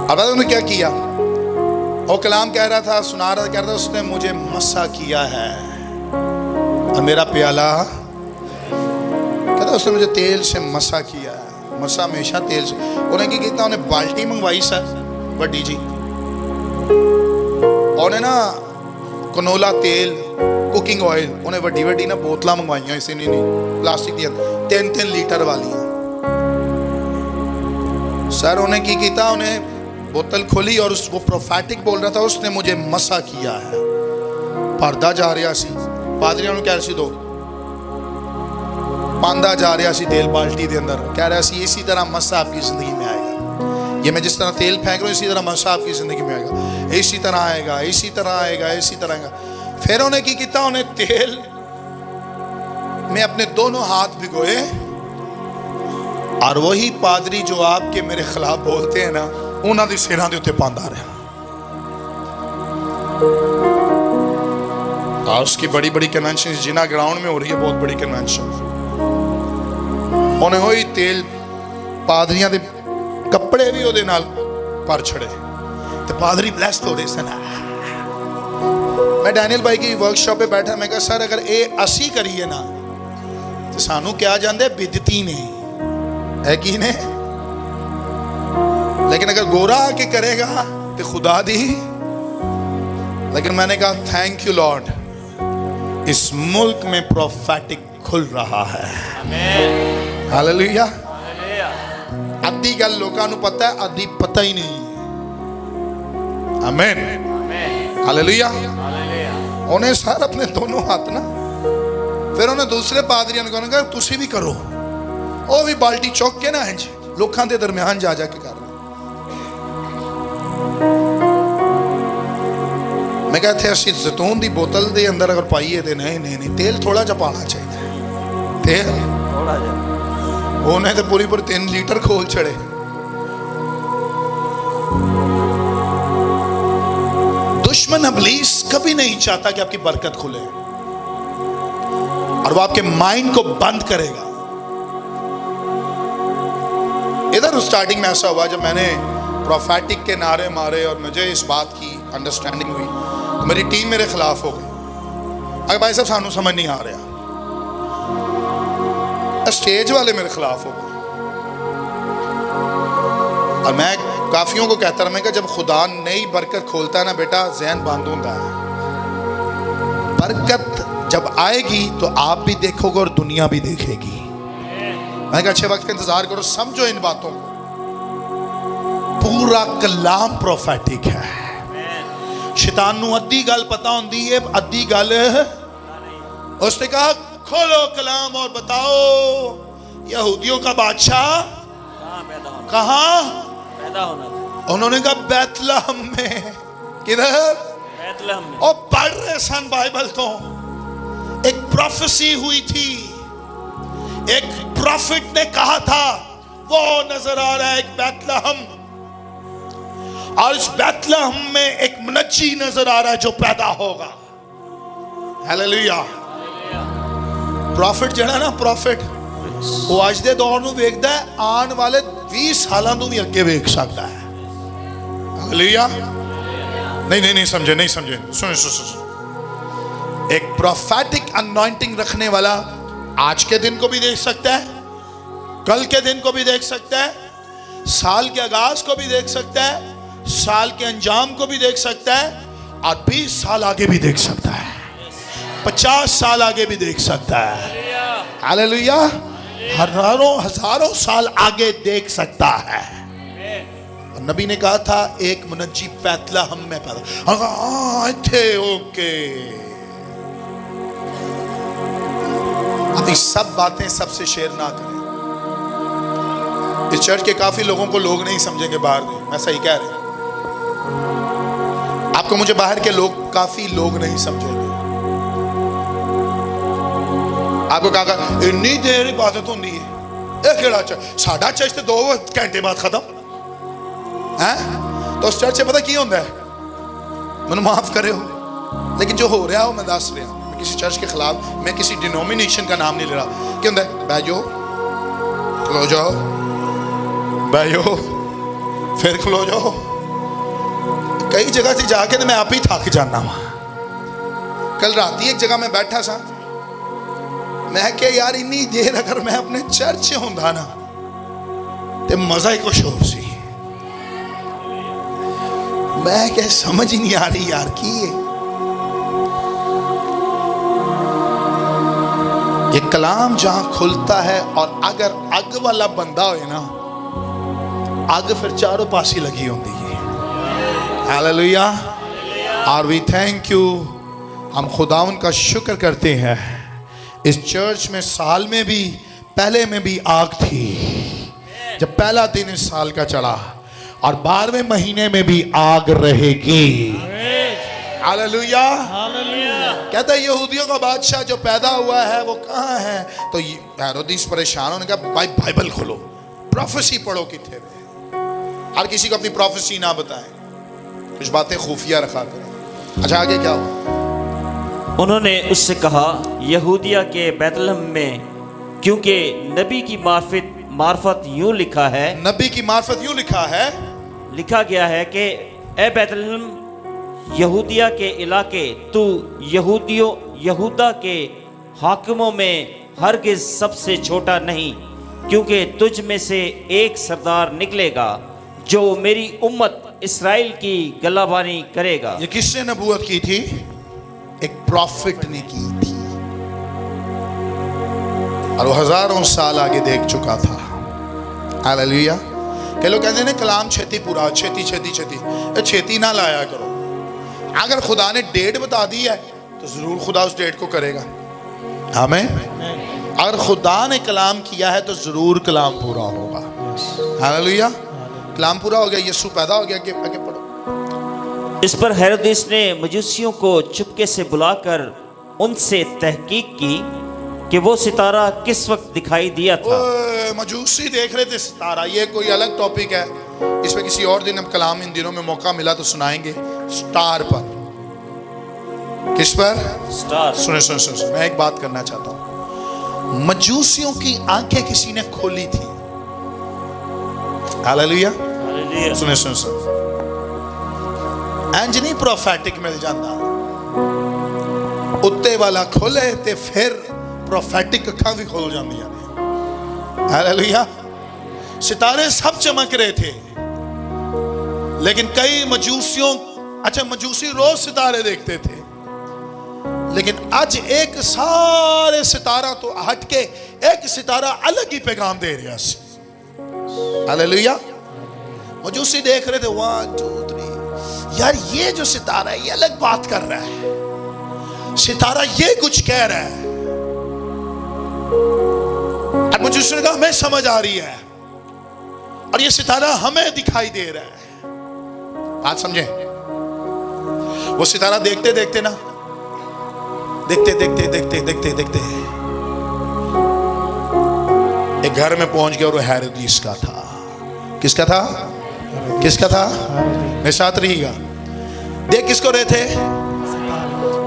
अब उन्होंने क्या किया, वो कलाम कह रहा था, सुना रहा कह रहा था, उसने मुझे मसा किया है और मेरा प्याला, कहता उसने मुझे तेल से मसा किया है। मसा हमेशा तेल से। उन्हें क्या किया, उन्हें बाल्टी मंगवाई सर वड्डी जी, उन्हें ना कनोला तेल, कुकिंग ऑयल, उन्हें वड्डी वड्डी ना बोतल मंगवाइया, इसे नहीं प्लास्टिक दी 3-3 लीटर वाली सर। उन्हें की किया, उन्हें बोतल खोली और वो प्रोफेटिक बोल रहा था, उसने मुझे मसा किया है। पर्दा जा रहा सी, पादरियां कह रहे दो, पांदा जा रहा सी तेल बाल्टी के अंदर, कह रहा सी इसी तरह मसा आपकी जिंदगी में आएगा। ये मैं जिस तरह तेल फेंक रहा हूँ, इसी तरह मसा आपकी जिंदगी में आएगा, इसी तरह आएगा, इसी तरह आएगा, इसी तरह आएगा। फिर उन्हें की किया, उन्हें तेल में अपने दोनों हाथ भिगोए और वही पादरी जो आपके मेरे खिलाफ बोलते हैं ना, उन्हां दी सिरां दे उत्ते पांदा रहा। और उसकी बड़ी बड़ी कन्वेंशन जिना ग्राउंड में हो रही है, बहुत बड़ी कन्वेंशन, उन्हें वही तेल पादरियां दे कपड़े भी ਉਹਦੇ ਨਾਲ पर छड़े तो पादरी ब्लेस्ड हो रहे सन। मैं डैनियल भाई की वर्कशॉप पे बैठा, मैं कहा सर अगर ये असी करिए ना तो सानू क्या जाते बिदती ने है कि ने, लेकिन अगर गोरा आके करेगा तो खुदा दी। लेकिन मैंने कहा थैंक यू लॉर्ड, इस मुल्क में प्रोफेटिक खुल रहा है। हालेलुया। अद्धी गल लोगों को पता है, अद्धी पता ही नहीं। आमीन। हालेलुया। उन्हें सर अपने दोनों हाथ ना, फिर उन्हें दूसरे पादरियों को कहा तुसी भी करो, वो भी बाल्टी चौक के ना है जी लोगों के दरमियान जा जाके कर रहे। मैं कहते हैं जैतून की बोतल के अंदर अगर पाइए तो नहीं नहीं नहीं, तेल थोड़ा जा पाना चाहिए, तेल थोड़ा जा। उन्हें तो पूरी 3 लीटर खोल चढ़े। दुश्मन इब्लीस कभी नहीं चाहता कि आपकी बरकत खुले, और वो आपके माइंड को बंद करेगा। इधर स्टार्टिंग में ऐसा हुआ, जब मैंने प्रोफेटिक के नारे मारे और मुझे इस बात की अंडरस्टैंडिंग हुई तो मेरी टीम मेरे खिलाफ हो गई। अगर भाई साहब सानू समझ नहीं आ रहा, स्टेज वाले मेरे खिलाफ हो गए। और मैं काफियों को कहता रहा, मैं जब खुदा नई बरकत खोलता है ना बेटा, ज़हन बंद होता है। बरकत जब आएगी तो आप भी देखोगे और दुनिया भी देखेगी। मैं कहा अच्छे वक्त का इंतजार करो, समझो इन बातों को। पूरा कलाम प्रोफेटिक है। शैतान नू अद्धी गल पता होंदी है, अद्धी गल उसने कहा खोलो कलाम और बताओ यहूदियों का बादशाह कहाँ पैदा होना था। उन्होंने कहा बैतलहम में। किधर? बैतलहम में। और पढ़ रहे सन बाइबल तो एक प्रोफेसी हुई थी, एक प्रॉफिट ने कहा था वो नजर आ रहा है एक बैतलहम, और इस बैतलहम में एक मुनज्जी नजर आ रहा है जो पैदा होगा। हालेलुया। प्रॉफिट जड़ा ना, प्रॉफिट वो आज दे दौर नूं वेखदा है, आने वाले 20 सालों नूं भी अगे वेख सकता है। हालेलुया। नहीं समझे, नहीं समझे। सुनो। एक प्रोफेटिक अनॉइंटिंग रखने वाला आज के दिन को भी देख सकता है, कल के दिन को भी देख सकता है, साल के आगाज को भी देख सकता है, साल के अंजाम को भी देख सकता है, और 20 साल आगे भी देख सकता है, 50 साल आगे भी देख सकता है। हालेलुया। हजारों साल आगे देख सकता है। और नबी ने कहा था एक मुनज्जी बैतलहम में पैदा। थे ओके। अपनी सब बातें सबसे शेयर ना करें। इस चर्च के काफी लोगों को लोग नहीं समझेंगे बाहर में, मैं सही कह रहा हूं आपको, मुझे बाहर के लोग काफी लोग नहीं समझेंगे। आपको कहा इन्नी देर इबादत होती है, साढ़ा चर्च तो 2 घंटे बाद खत्म है। तो उस चर्च से पता की होता है, मैंने माफ करे हो, लेकिन जो हो रहा है वो मैं दस रहा। मैं किसी चर्च के खिलाफ, मैं किसी डिनोमिनेशन का नाम नहीं ले रहा। क्या होता है? बैठो, खलो जाओ, बैठो, फिर खलो जाओ। कई जगह से जाके तो मैं आप ही थक जाना वा। कल रात ही एक जगह में बैठा सा, मैं क्या यार इन्नी देर अगर मैं अपने चर्च होंदा ना तो मजा ही कुछ और सी। मैं क्या समझ ही नहीं आ रही यार की ये कलाम जहां खुलता है, और अगर अग वाला बंदा हो ना, अग फिर चारों पासी लगी होती है। हालेलुया। और वी थैंक यू, हम खुदावन का शुक्र करते हैं। इस चर्च में साल में भी, पहले में भी आग थी जब पहला दिन इस साल का चला, और 12वें महीने में भी आग रहेगी। हालेलुया। कहता है यहूदियों का बादशाह जो पैदा हुआ है वो कहाँ है? तो हेरोदिस परेशान होने का, भाई बाइबल खोलो, प्रोफेसी पढ़ो कितने में। हर किसी को अपनी प्रोफेसी ना बताएं, कुछ बातें खुफिया रखा करें। अच्छा आगे क्या हुआ? उन्होंने उससे कहा, यहूदिया के बैतलहम में, क्योंकि नबी की मार्फत यूं लिखा है, नबी की मार्फत यूं लिखा है, लिखा गया है कि ए बैतलहम यहूदिया के इलाके, तू यहूदा के हाकिमों में हरगिज सबसे छोटा नहीं, क्योंकि तुझ में से एक सरदार निकलेगा जो मेरी उम्मत इस्राएल की गलाबानी करेगा। ये किसने नबूवत की थी? एक प्रॉफिट ने की थी, और वो हजारों साल आगे देख चुका था। हालेलुया। के लोग कहते हैं कलाम छेती पूरा, छेती छेती छेती, छेती ना लाया करो। अगर खुदा ने डेट बता दी है तो जरूर खुदा उस डेट को करेगा। आमीन। अगर खुदा ने कलाम किया है तो जरूर कलाम पूरा होगा। हालेलुया। कलाम पूरा हो गया, यीशु पैदा हो गया। आगे पढ़ो। इस पर हेरोदेस ने मजूसियों को चुपके से बुलाकर उनसे तहकीक की कि वो सितारा किस वक्त दिखाई दिया था। मजूसी देख रहे थे सितारा, ये कोई अलग टॉपिक है, इस पे किसी और दिन हम कलाम इन दिनों में मौका मिला तो सुनाएंगे। स्टार पर, किस पर? स्टार। सुने सुने सुने, मैं एक बात करना चाहता हूं। मजूसियों की आंखें किसी ने खोली थी। हालेलुया। सुने सुने सुने, इंज नहीं प्रोफेटिक मिल जाता, उत्ते वाला खोले ते फिर प्रोफेटिक अखां भी खोल जांदियां ने। हालेलुया। सितारे सब चमक रहे थे, लेकिन कई मजूसियों, अच्छा मजूसी रोज सितारे देखते थे, लेकिन आज एक सारे सितारा तो हटके एक सितारा अलग ही पैगाम दे रहा सी। हालेलुया। मजूसी देख रहे थे 1 2 3, यार ये जो सितारा है ये अलग बात कर रहा है, सितारा ये कुछ कह रहा है। और मजूसी ने कहा हमें समझ आ रही है और ये सितारा हमें दिखाई दे रहा है। बात समझे? वो सितारा देखते देखते ना, देखते देखते देखते देखते देखते एक घर में पहुंच गया और वो हेरोदेस का था। किसका था? किसका था? मेरे साथ रहिएगा। देख किसको रहे थे?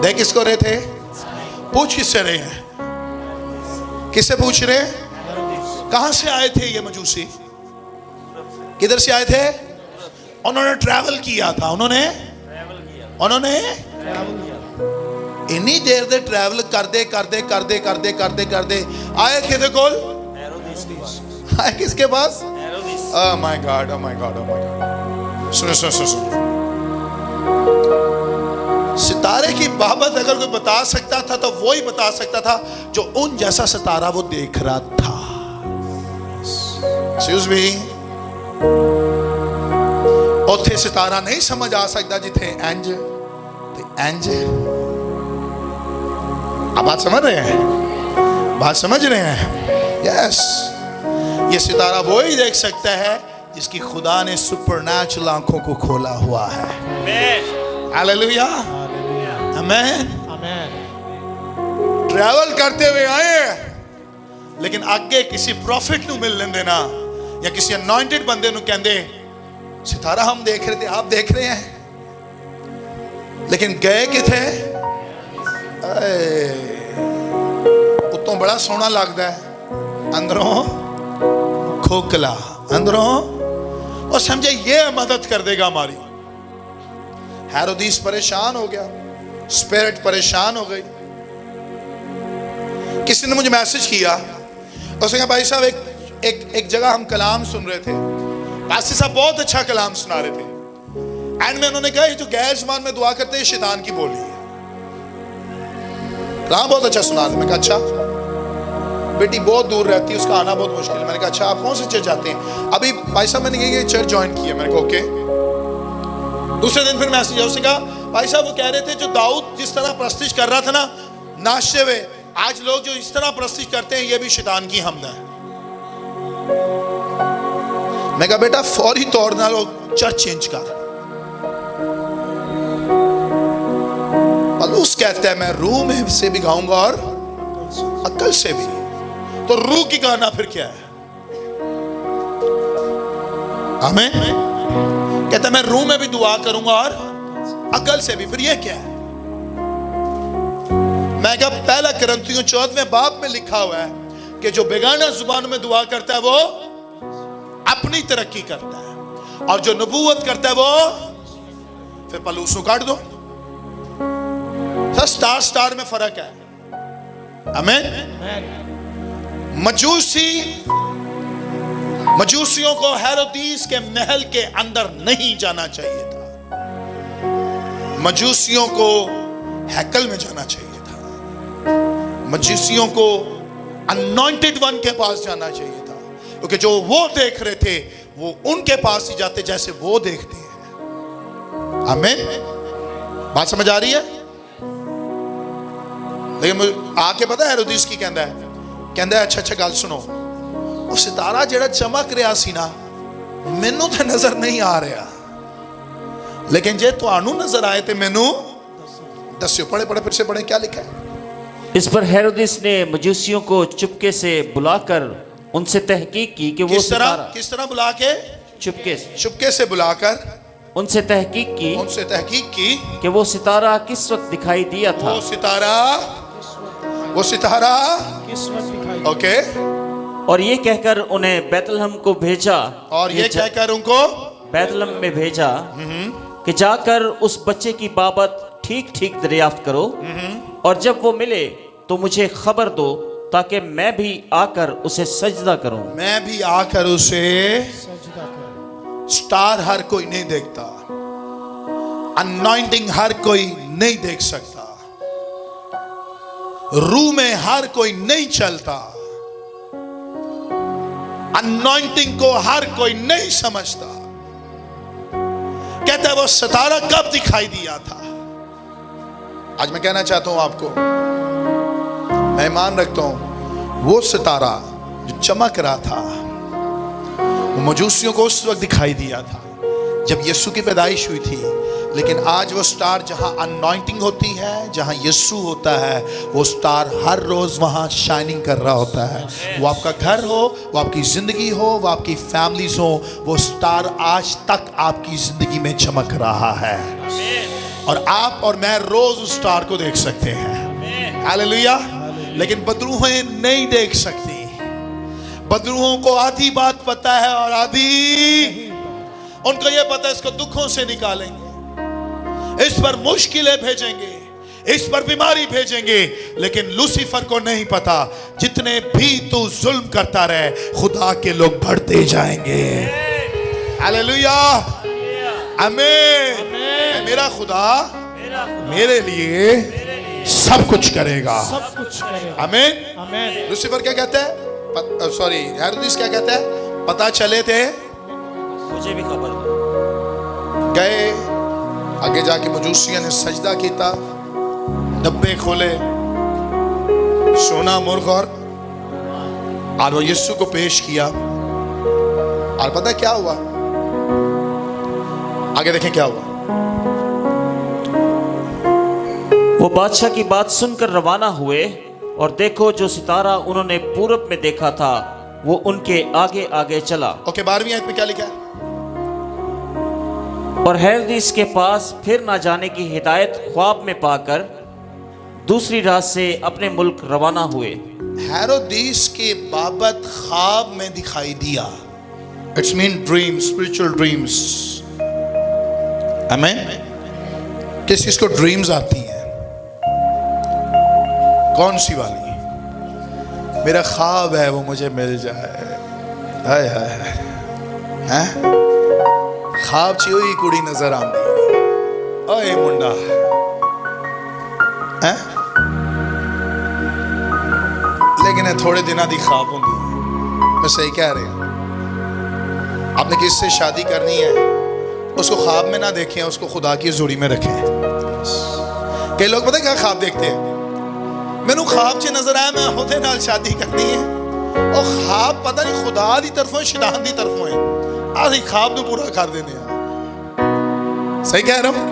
देख किसको रहे थे? पूछ किससे रहे हैं? किससे पूछ रहे? कहां से आए थे ये मजूसी? किधर से आए थे? उन्होंने ट्रैवल किया था। उन्होंने इन्नी देर दे ट्रैवल करते करते करते करते करते करते आए किधर कोल? आए किसके पास? Oh my God, oh my God, oh my God. सुनो सुनो सुनो, सितारे की बाबत अगर कोई बता सकता था तो वो ही बता सकता था जो उन जैसा सितारा वो देख रहा था। एक्सक्यूज मी, उथे सितारा नहीं समझ आ सकता जिथे इंज ते इंज। आप बात समझ रहे हैं? बात समझ रहे हैं? यस। ये सितारा वो ही देख सकता है जिसकी खुदा ने सुपरनैचुरल आंखों को खोला हुआ है। हालेलुया, आमेन। ट्रैवल करते हुए आए, लेकिन आगे किसी प्रॉफिट ਨੂੰ मिलने देना या किसी अनॉइंटेड बंदे ਨੂੰ कहंदे सितारा हम देख रहे थे, आप देख रहे हैं, लेकिन गए किथे? उतों बड़ा सोहना लगता है, अंदरों खोखला, अंदरों और समझे ये मदद कर देगा हमारी। हेरोदेस परेशान हो गया, स्पिरिट परेशान हो गई। किसी ने मुझे मैसेज किया, उसने कहा भाई साहब एक जगह हम कलाम सुन रहे थे, पास्टर साहब बहुत अच्छा कलाम सुना रहे थे, एंड में उन्होंने कहा ये जो गैर ज़बान में दुआ करते हैं शैतान की बोली है। कलाम बहुत अच्छा सुना रहे। मैं कहा अच्छा, बेटी बहुत दूर रहती है, उसका आना बहुत मुश्किल है। मैंने कहा अच्छा, आप कौन से चर्च जाते हैं? अभी भाई साहब मैंने ये चर्च ज्वाइन किया। मैंने कहा ओके। दूसरे दिन फिर मैसेज आया, उसने कहा भाई साहब वो कह रहे थे जो दाऊद जिस तरह प्रस्तिश कर रहा था ना नाश्ते में, आज लोग जो इस तरह प्रस्तिश करते हैं ये भी शैतान की हमद है। मैं कहा बेटा फौरी तौर ना लोग चर्च चेंज कर। पलूस कहता है मैं रूह में से भी गाऊंगा और अक्ल से भी। तो रूह की गाना फिर क्या है? आमीन। कहता मैं रूह में भी दुआ करूंगा और अकल से भी। फिर ये क्या है? मैं क्या, पहला कुरिन्थियों 14वें बाब में लिखा हुआ है कि जो बेगाना जुबान में दुआ करता है वो अपनी तरक्की करता है, और जो नबूवत करता है वो फिर पलूस काट दो। तो स्टार में फर्क है। आमीन। मजूसियों को हेरोदीस के महल के अंदर नहीं जाना चाहिए था, मजूसियों को हैकल में जाना चाहिए था, मजूसियों को अनॉइंटेड वन के पास जाना चाहिए था, क्योंकि जो वो देख रहे थे वो उनके पास ही जाते जैसे वो देखते हैं। आमीन। बात समझ आ रही है? लेकिन आके पता है हेरोदीस की कहता है अच्छा गल सुनो, वो सितारा जेड़ा चमक रहा सी ना, मैनू तो नजर नहीं आ रहा, लेकिन जे तुहानू नजर आए तो मैनू दस्यो। पढ़े फिर से पढ़े, क्या लिखा है? इस पर हेरोदिस ने मजूसियों को चुपके से बुलाकर उनसे तहकीक की कि वो किस तरह बुला के? चुपके से बुलाकर उनसे तहकीक की कि वो सितारा किस वक्त दिखाई दिया था। वो सितारा किस वक्त दिखाई? ओके। और ये कहकर उन्हें बैतलहम को भेजा, और ये कहकर उनको बैतलहम में भेजा कि जाकर उस बच्चे की बाबत ठीक दरियाफ्त करो, और जब वो मिले तो मुझे खबर दो, ताकि मैं भी आकर उसे सजदा करूं। मैं भी आकर उसे सजदा करूं। स्टार हर कोई नहीं देखता, अनॉइंटिंग हर कोई नहीं देख सकता, रूह में हर कोई नहीं चलता, अनॉइंटिंग को हर कोई नहीं समझता। कहता है वो सितारा कब दिखाई दिया था। आज मैं कहना चाहता हूं आपको, मैं ईमान रखता हूं, वो सितारा जो चमक रहा था वो मजूसियों को उस वक्त दिखाई दिया था जब यीशु की पैदाइश हुई थी। लेकिन आज वो स्टार जहां अनॉइंटिंग होती है, जहां यीशु होता है, वो स्टार हर रोज वहां शाइनिंग कर रहा होता है। वो आपका घर हो, वो आपकी जिंदगी हो, वो आपकी फैमिलीज हो, वो स्टार आज तक आपकी जिंदगी में चमक रहा है। और आप और मैं रोज उस स्टार को देख सकते हैं। हालेलुया। लेकिन बदरूहें नहीं देख सकती। बदरूहों को आधी बात पता है और आधी उनको ये पता है इसको दुखों से निकालेंगे, इस पर मुश्किलें भेजेंगे, इस पर बीमारी भेजेंगे। लेकिन लूसीफर को नहीं पता, जितने भी तू जुल्म करता रहे, खुदा के लोग बढ़ते जाएंगे। हालेलुया। आमीन। मेरा खुदा मेरे लिए सब कुछ करेगा। आमीन। आमीन। लूसीफर क्या कहता है? सॉरी, हेरोदिस क्या कहता है? पता चले थे मुझे भी खबर गए, आगे जाके मजूसियों ने सजदा किया, डब्बे खोले, सोना मुर्ग और वो यीशु को पेश किया। और पता क्या हुआ? आगे देखें क्या हुआ। वो बादशाह की बात सुनकर रवाना हुए, और देखो जो सितारा उन्होंने पूरब में देखा था वो उनके आगे आगे चला। ओके, 12वीं आयत में क्या लिखा है? और हेरोदिस के पास फिर ना जाने की हिदायत ख्वाब में पाकर दूसरी रात से अपने मुल्क रवाना हुए। हेरोदिस के बाबत ख्वाब में दिखाई दिया। It's mean dream, spiritual dreams. आमीन। किस चीज को ड्रीम्स आती हैं? कौन सी वाली? मेरा ख्वाब है वो मुझे मिल जाए। हाय हाय हैं? ख्वाब च हुई कुड़ी नजर आती, ओए मुंडा हैं? लेकिन थोड़े दिनों की ख्वाब होंगी। मैं सही कह रहा। आपने किससे शादी करनी है, उसको ख्वाब में ना देखें, उसको खुदा की जोड़ी में रखें। कई लोग पता क्या ख्वाब देखते हैं? मैनू ख्वाब च नजर आया मैं ओहदे नाल शादी करनी है, और ख्वाब पता नहीं खुदा दी तरफों शैतान दी तरफों है। आधी ख्वाब नू पूरा कर देने। सही कह रहा हूं?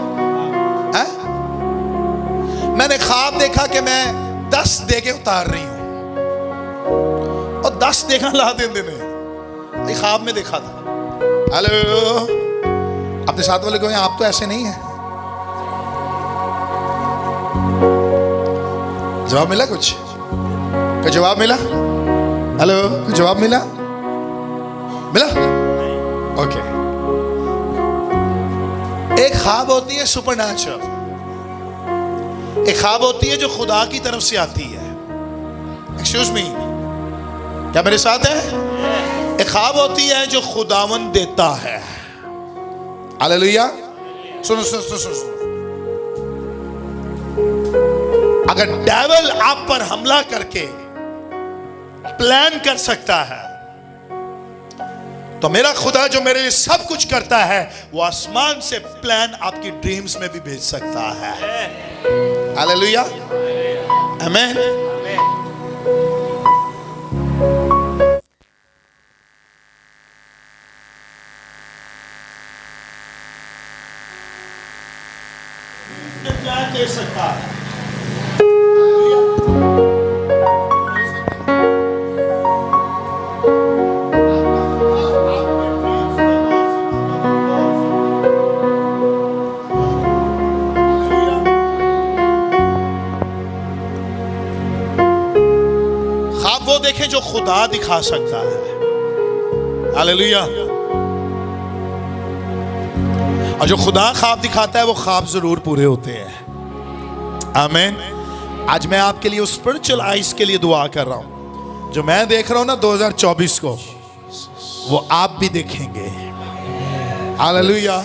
मैंने ख्वाब देखा कि मैं 10 देगे उतार रही हूं, और 10 देगा ला देंगे ने। ख्वाब में देखा था। हेलो, अपने साथ वाले को आप तो ऐसे नहीं है। जवाब मिला? कुछ जवाब मिला? हेलो, कुछ जवाब मिला? ओके। एक ख्वाब होती है सुपरनैचुरल, एक ख्वाब होती है जो खुदा की तरफ से आती है। एक्सक्यूज मी, क्या मेरे साथ है? एक ख्वाब होती है जो खुदावन देता है। हालेलुया। सुनो सुनो सुनो सुनो, अगर डेविल आप पर हमला करके प्लान कर सकता है, तो मेरा खुदा जो मेरे लिए सब कुछ करता है, वो आसमान से प्लान आपकी ड्रीम्स में भी भेज सकता है। हालेलुया, आमीन। प्लान दे सकता है। वो देखें जो खुदा दिखा सकता है। हालेलुया। और जो खुदा ख्वाब दिखाता है वो ख्वाब जरूर पूरे होते हैं। आमीन। आज मैं आपके लिए उस स्पिरिचुअल आइज के लिए दुआ कर रहा हूं। जो मैं देख रहा हूं ना 2024 को, वो आप भी देखेंगे। हालेलुया।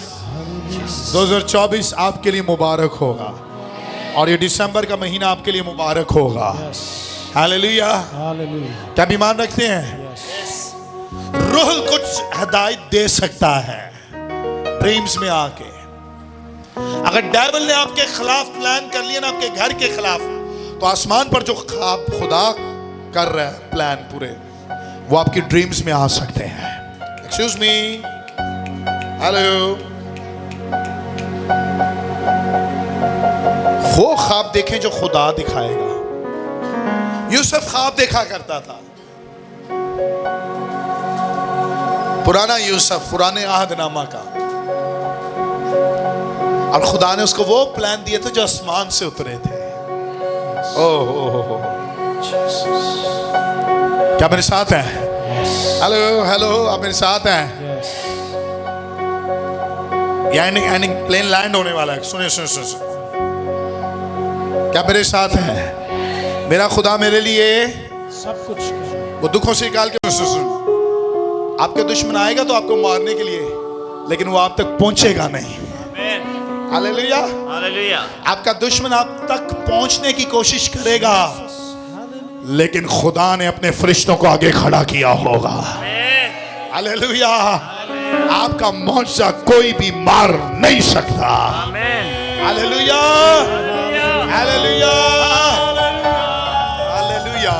2024 आपके लिए मुबारक होगा, और ये दिसंबर का महीना आपके लिए मुबारक होगा। हालेलुया। क्या बीमार रखते हैं? रूह कुछ हिदायत दे सकता है ड्रीम्स में आके। अगर डेविल ने आपके खिलाफ प्लान कर लिया ना, आपके घर के खिलाफ, तो आसमान पर जो ख्वाब खुदा कर रहा है प्लान पूरे, वो आपकी ड्रीम्स में आ सकते हैं। Excuse me, hello. वो ख्वाब देखें जो खुदा दिखाएगा। यूसुफ ख्वाब देखा करता था। पुराना यूसुफ, पुराने आहदनामा का, और खुदा ने उसको वो प्लान दिए थे जो आसमान से उतरे थे। ओह, क्या मेरे साथ हैं? हेलो हेलो, आप मेरे साथ हैं? यानी प्लेन लैंड होने वाला है। सुनिए सुनिए सुनिए, क्या मेरे साथ हैं? मेरा खुदा मेरे लिए सब कुछ वो दुखों से निकाल के। सुन, आपके दुश्मन आएगा तो आपको मारने के लिए, लेकिन वो आप तक पहुंचेगा नहीं। Hallelujah, hallelujah. आपका दुश्मन आप तक पहुंचने की कोशिश करेगा, लेकिन खुदा ने अपने फरिश्तों को आगे खड़ा किया होगा। हालेलुया। आपका मौजज़ा कोई भी मार नहीं सकता। Hallelujah, hallelujah, hallelujah.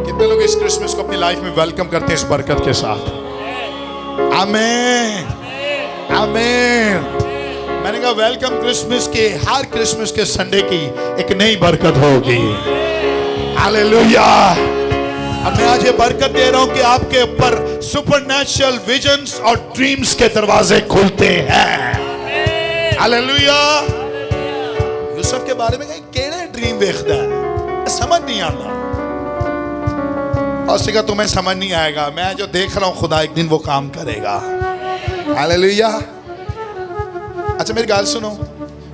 कितने लोग इस क्रिसमस को अपनी लाइफ में वेलकम करते हैं इस बरकत के साथ? आमीन, आमीन। मैंने कहा वेलकम क्रिसमस के, हर क्रिसमस के संडे की एक नई बरकत होगी। हालेलुया। अब मैं आज ये बरकत दे रहा हूं कि आपके ऊपर सुपरनैचुरल विजन्स और ड्रीम्स के दरवाजे खुलते हैं। हालेलुया। यूसुफ के बारे में कहीं केड़े ड्रीम देखता है, समझ नहीं आता। और सिखा तुम्हें समझ नहीं आएगा, मैं जो देख रहा हूं खुदा एक दिन वो काम करेगा। हालेलुया। अच्छा मेरी गल सुनो,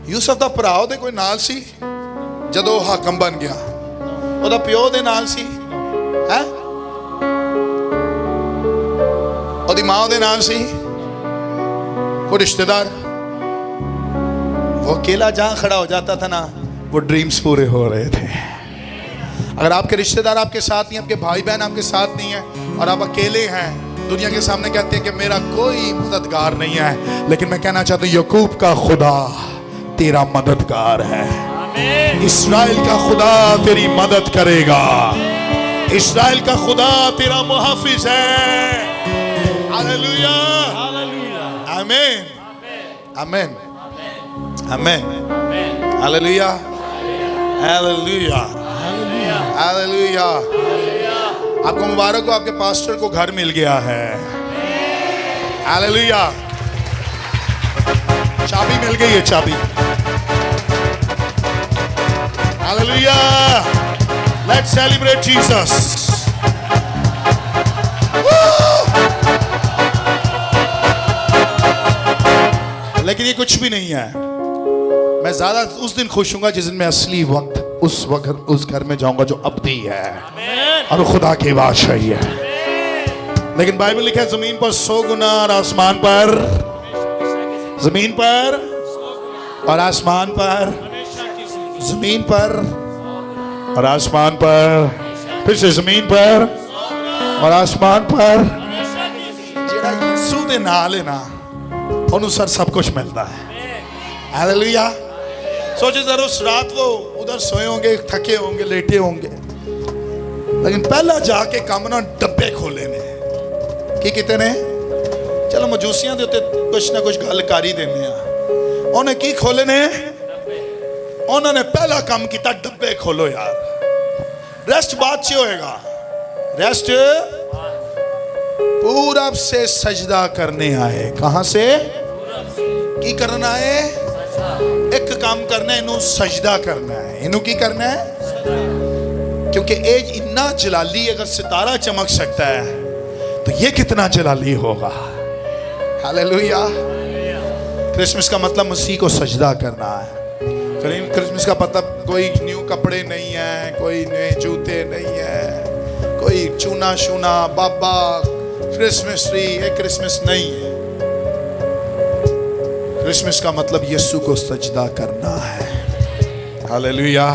यूसुफ दा भरा ओदे कोई नाल सी जदों हाकम बन गया? ओदा प्यो दे नाल सी है? ओदी मां दे नाल सी? कोई रिश्तेदार? वो अकेला जहां खड़ा हो जाता था ना, वो ड्रीम्स पूरे हो रहे थे। अगर आपके रिश्तेदार आपके साथ नहीं, आपके भाई बहन आपके साथ नहीं है, और आप अकेले हैं, दुनिया के सामने कहते हैं कि मेरा कोई मददगार नहीं है, लेकिन मैं कहना चाहता हूं याकूब का खुदा तेरा मददगार है। इस्राएल का खुदा तेरी मदद करेगा। इस्राएल का खुदा तेरा मुहाफिज है। हालेलुया, आमीन, आमीन, आमीन। Hallelujah, hallelujah, hallelujah. आपको मुबारक हो, आपके पास्टर को घर मिल गया है। हालेलुया। चाबी मिल गई है, चाबी। हालेलुया। Let's celebrate Jesus. लेकिन ये कुछ भी नहीं है। मैं ज्यादा उस दिन खुश हूंगा जिस दिन मैं असली वक्त उस घर में जाऊंगा जो अब्दी है और खुदा की बादशाही है। लेकिन बाइबल लिखा है जमीन पर 100 गुना और आसमान पर, जमीन पर और आसमान पर, जमीन पर और आसमान पर, फिर से जमीन पर और आसमान पर। जेड़ा यीशु दे नाल है ना, अनुसार सब कुछ मिलता है। हालेलुया। सोचे जरा उस रात वो उधर सोए होंगे, थके होंगे, लेटे होंगे, लेकिन पहला जाके काम ना डब्बे खोले ने की किते ने। चलो मजूसियां दे उत्ते कुछ ना कुछ गल कर ही देने आ। उन्हें की खोले ने? उन्होंने पहला काम किया, डब्बे खोलो यार। रेस्ट बाद से होएगा। रेस्ट पूरब से सजदा करने आए। कहां से? की करना है? एक काम करना है, इन्हों सजदा करना है। इन्हों की करना है? क्योंकि एज इतना जलाली, अगर सितारा चमक सकता है तो ये कितना जलाली होगा। हालेलुया। क्रिसमस का मतलब मसीह को सजदा करना है। क्रिसमस का मतलब कोई न्यू कपड़े नहीं है, कोई नए जूते नहीं है, कोई चूना शूना बाबा क्रिसमस ट्री, ये क्रिसमस नहीं है। क्रिसमस का मतलब यीशु को सजदा करना है। हालेलुया।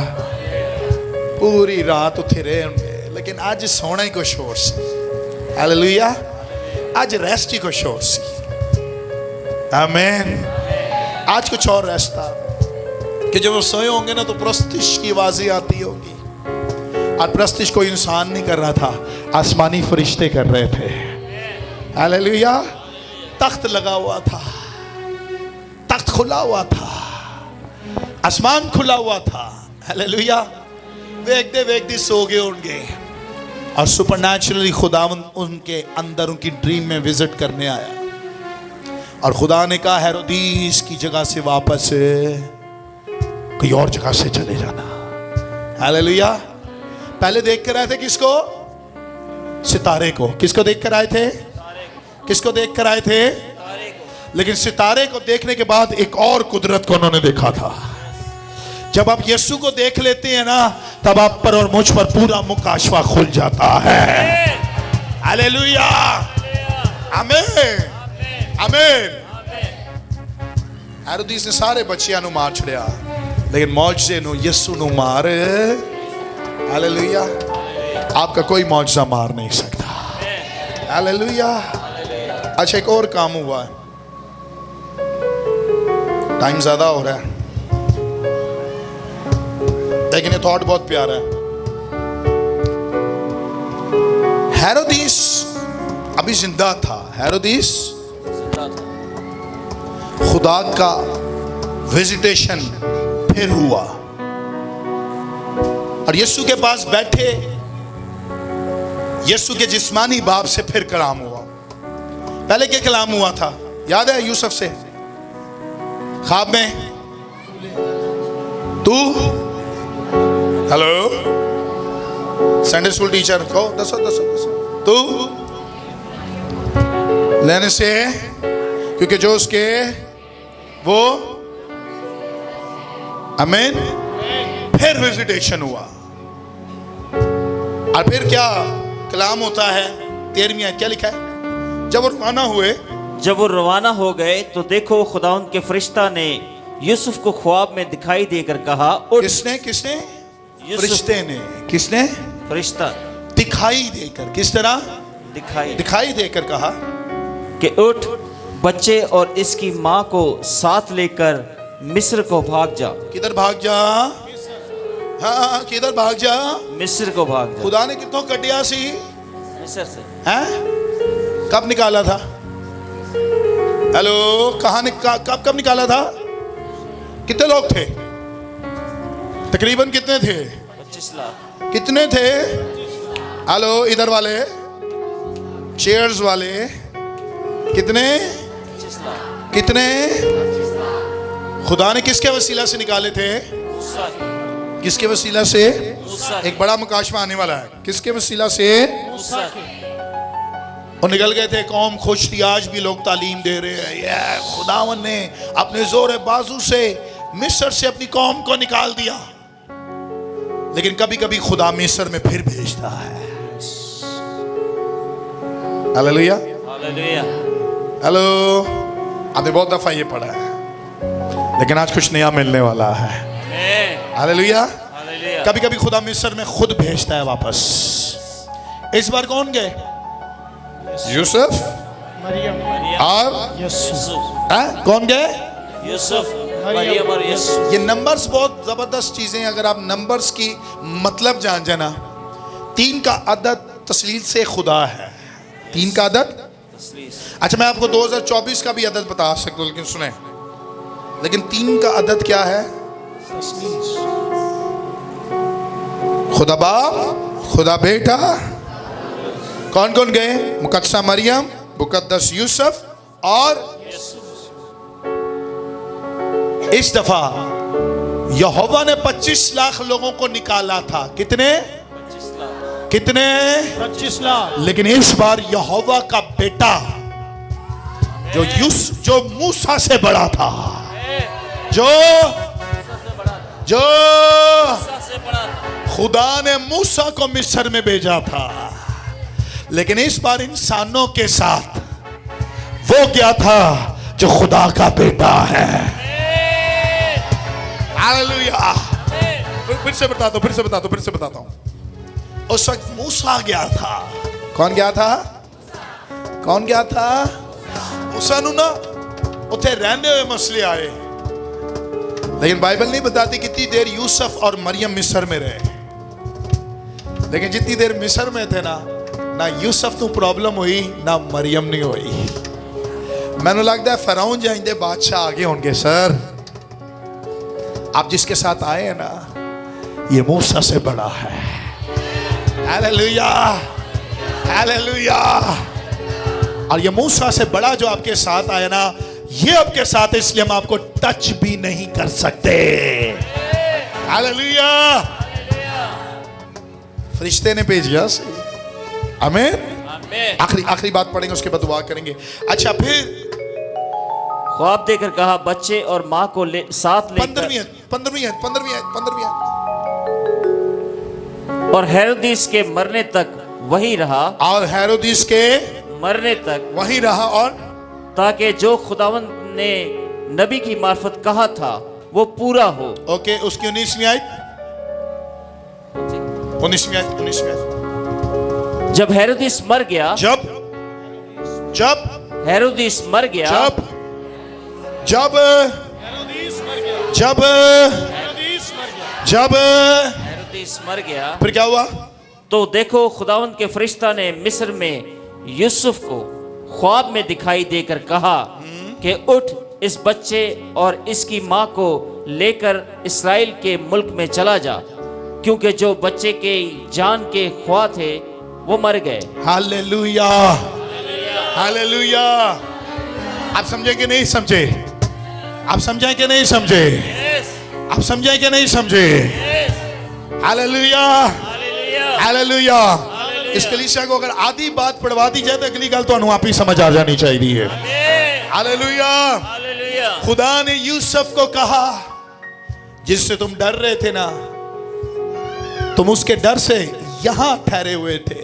पूरी रात उठे रहे होंगे, लेकिन आज सोना ही कुछ और सी। हालेलुया। आज रेस्ट ही कुछ और सी। आमीन। आज कुछ और रेस्ट था कि जब वो सोए होंगे ना तो प्रस्तिश की आवाजें आती होगी, और प्रस्तिश कोई इंसान नहीं कर रहा था, आसमानी फरिश्ते कर रहे थे। हालेलुया। तख्त लगा हुआ था, तख्त खुला हुआ था, आसमान खुला हुआ था। हालेलुया। वेखते सो गए होंगे और सुपरनैचुरली खुदा उनके अंदर, उनकी ड्रीम में विजिट करने आया, और खुदा ने कहा हेरोदीस की जगह से वापस कोई और जगह से चले जाना। हालेलुया। पहले देख कर आए थे किसको? सितारे को। किसको देख कर आए थे? किसको देख कर आए थे? लेकिन सितारे को देखने के बाद एक और कुदरत को उन्होंने देखा था। जब आप यीशु को देख लेते हैं ना, तब आप पर और मुझ पर पूरा मुकाशवा खुल जाता है। हालेलुया। आमीन। आमीन। हेरोदीस ने सारे बच्चियां नु मार छड़िया, लेकिन मौजज़े नु यीशु नु मार। हालेलुया। आपका कोई मौजज़ा मार नहीं सकता। हालेलुया। अच्छा, एक और काम हुआ है, टाइम ज्यादा हो रहा है, लेकिन ये थॉट बहुत प्यारा है। हेरोदीस अभी जिंदा था। हेरोदीस खुदा का विजिटेशन फिर हुआ, और यीशु के पास बैठे यीशु के जिस्मानी बाप से फिर कलाम हुआ। पहले क्या कलाम हुआ था? याद है? यूसुफ से ख्वाब में, तू, हेलो संडे स्कूल टीचर को दसो तू लेने से, क्योंकि जो उसके वो। आमीन। फिर विजिटेशन हुआ, और फिर क्या कलाम होता है? 13वीं क्या लिखा है? जब वो रवाना हो गए तो देखो खुदावंद के फरिश्ता ने यूसुफ को ख्वाब में दिखाई देकर कहा, उठ। किसने? फरिश्ते ने। किसने? फरिश्ता। दिखाई देकर। किस तरह? दिखाई देकर कहा कि उठ, बच्चे और इसकी माँ को साथ लेकर मिस्र को भाग जा। किधर भाग जा? हाँ, किधर भाग जा? मिस्र को भाग जा। खुदा ने कितनों कटिया सी? मिस्र से। हैं? कब निकाला था? हेलो, कब निकाला था? कितने लोग थे? तकरीबन कितने थे? 25 लाख। कितने थे? हेलो इधर वाले चेयर्स वाले, कितने कितने खुदा ने किसके वसीला से निकाले थे? किसके वसीला से? एक बड़ा मुकाशवा आने वाला है। किसके वसीला से? वो निकल गए थे, कौम खुश थी। आज भी लोग तालीम दे रहे हैं, ये खुदावन ने अपने जोर बाजू से मिस्र से अपनी कौम को निकाल दिया। लेकिन कभी कभी खुदा मिस्र में फिर भेजता है। Hallelujah, hallelujah. हेलो, आपने बहुत दफा ये पढ़ा है, लेकिन आज कुछ नया मिलने वाला है। हालेलुया। हालेलुया। कभी कभी खुदा मिस्र में खुद भेजता है वापस। इस बार कौन गए? यूसुफ मरियम और यूसुफ कौन गए? यूसुफ, मरियम और यूसुफ। ये नंबर्स बहुत जबरदस्त चीजें। अगर आप नंबर्स की मतलब जान जाना, 3 का अदद तस्लील से खुदा है। 3 का अदद। अच्छा, मैं आपको 2024 का भी अदद बता सकता हूं, लेकिन सुने, लेकिन 3 का अदद क्या है? खुदा बाप, खुदा बेटा। कौन कौन गए? मुकद्दसा मरियम, मुकद्दस यूसुफ और इस दफा यहोवा ने 25 लाख लोगों को निकाला था। कितने? 25 लाख। लेकिन इस बार यहोवा का बेटा जो मूसा से बड़ा था, जो खुदा ने मूसा को मिस्र में भेजा था, लेकिन इस बार इंसानों के साथ वो गया था जो खुदा का बेटा है। हालेलुया। फिर से बताता हूं। उस वक्त मूसा गया था। कौन गया था? कौन गया था? मूसा नू ना उथे रहने हुए मसले आए, लेकिन बाइबल नहीं बताती कितनी देर यूसुफ और मरियम मिस्र में रहे। लेकिन जितनी देर मिस्र में थे ना यूसुफ को प्रॉब्लम हुई, ना मरियम नहीं हुई। मैंने लगता है फराउन जाइंदे बादशाह आगे होंगे। सर, आप जिसके साथ आए हैं ना, ये मूसा से बड़ा है। Hallelujah, hallelujah. और ये मूसा से बड़ा जो आपके साथ आया ना, ये आपके साथ, इसलिए हम आपको टच भी नहीं कर सकते। हालेलुया। फरिश्ते ने भेजा। आमीन। आखिरी बात पढ़ेंगे, उसके बाद दुआ करेंगे। अच्छा, फिर ख्वाब देकर कहा, बच्चे और माँ को साथ लेकर। 15वीं। और हेरोदिस के मरने तक वही रहा। और हेरोदिस के मरने तक वही रहा। और ताकि जो खुदावंद ने नबी की मार्फत कहा था वो पूरा हो। ओके, उसकी 19वीं आयत। जब हेरोदिस मर गया। जब हेरोदिस मर गया। जब हेरोदिस मर गया। फिर क्या हुआ? तो देखो, खुदावंद के फरिश्ता ने मिस्र में यूसुफ को ख्वाब में दिखाई देकर कहा कि उठ, इस बच्चे और इसकी माँ को लेकर इस्राएल के मुल्क में चला जा, क्योंकि जो बच्चे के जान के ख्वाह थे वो मर गए। Hallelujah, hallelujah. आप समझे कि नहीं समझे? आप समझे कि नहीं समझे? आप समझे कि नहीं समझे? Hallelujah, hallelujah. इस कलीसिया को अगर आधी बात पढ़वा दी जाए तो अगली गल तो आप ही समझ आ जानी चाहिए। हालेलुया। खुदा ने यूसुफ को कहा, जिससे तुम डर रहे थे ना, तुम उसके डर से यहां ठहरे हुए थे,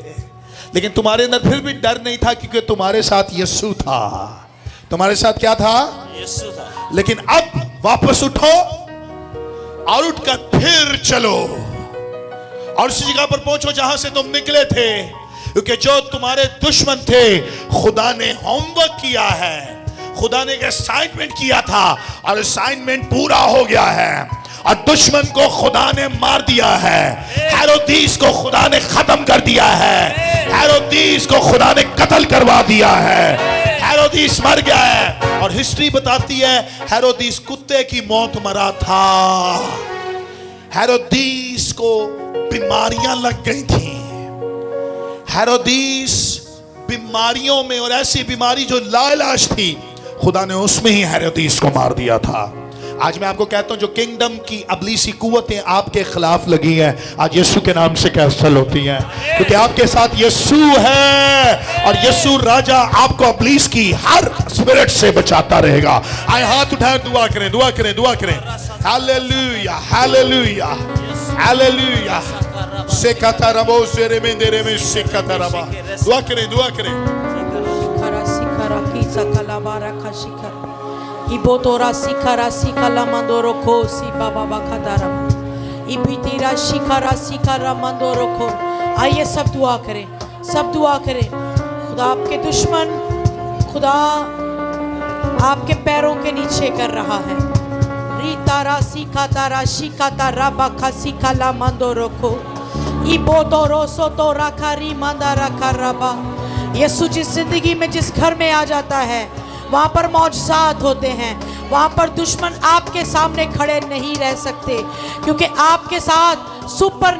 लेकिन तुम्हारे अंदर फिर भी डर नहीं था, क्योंकि तुम्हारे साथ यीशु था। तुम्हारे साथ क्या था? यीशु था। लेकिन अब वापस उठो और उठकर फिर चलो और उस जगह पर पहुंचो जहां से तुम निकले थे, क्योंकि जो तुम्हारे दुश्मन थे, खुदा ने होमवर्क किया है, खुदा ने एक असाइनमेंट किया था और असाइनमेंट पूरा हो गया है और दुश्मन को खुदा ने मार दिया है। हेरोदिस को खुदा ने खत्म कर दिया है। हेरोदिस को खुदा ने कत्ल करवा दिया है। हेरोदिस मर गया है और हिस्ट्री बताती है हेरोदिस कुत्ते की मौत मरा था। हेरोदिस को बीमारियां लग गई थी। हेरोदीस बीमारियों में, और ऐसी बीमारी जो लाइलाज थी, खुदा ने उसमें ही हेरोदीस को मार दिया था। आज मैं आपको कहता हूं जो किंगडम की अबलीसी कुव्वतें आपके खिलाफ लगी हैं, आज यीशु के नाम से कैंसल होती हैं, क्योंकि आपके साथ यीशु है और यीशु राजा आपको अबलीस की हर स्पिरिट से बचाता रहेगा। आए हाथ उठाए, दुआ करें, दुआ करें, दुआ करें। Hallelujah, hallelujah, hallelujah. सेकाता रबो सेरे में देरे में सेकाता रबा। दुआ करें, दुआ करें। शिखरा शिखरा की सकला बारा का शिखर इबोतोरा शिखरा शिखला मंदोरो को सी बाबा बखदारा इबितिरा शिखरा शिखरा मंदोरो को। आइए सब दुआ करें, सब दुआ करें। खुदा आपके दुश्मन, खुदा आपके पैरों के नीचे कर रहा है। रीतारा शिखातारा शिखातारा बखा शिखला मंदोरो को इबोतोरो सोतोरा खारी मंदारा खराबा। यीशु जिस जिंदगी में, जिस घर में आ जाता है, वहाँ पर मौजज़ात होते हैं, वहाँ पर दुश्मन आपके सामने खड़े नहीं रह सकते, क्योंकि आपके साथ सुपर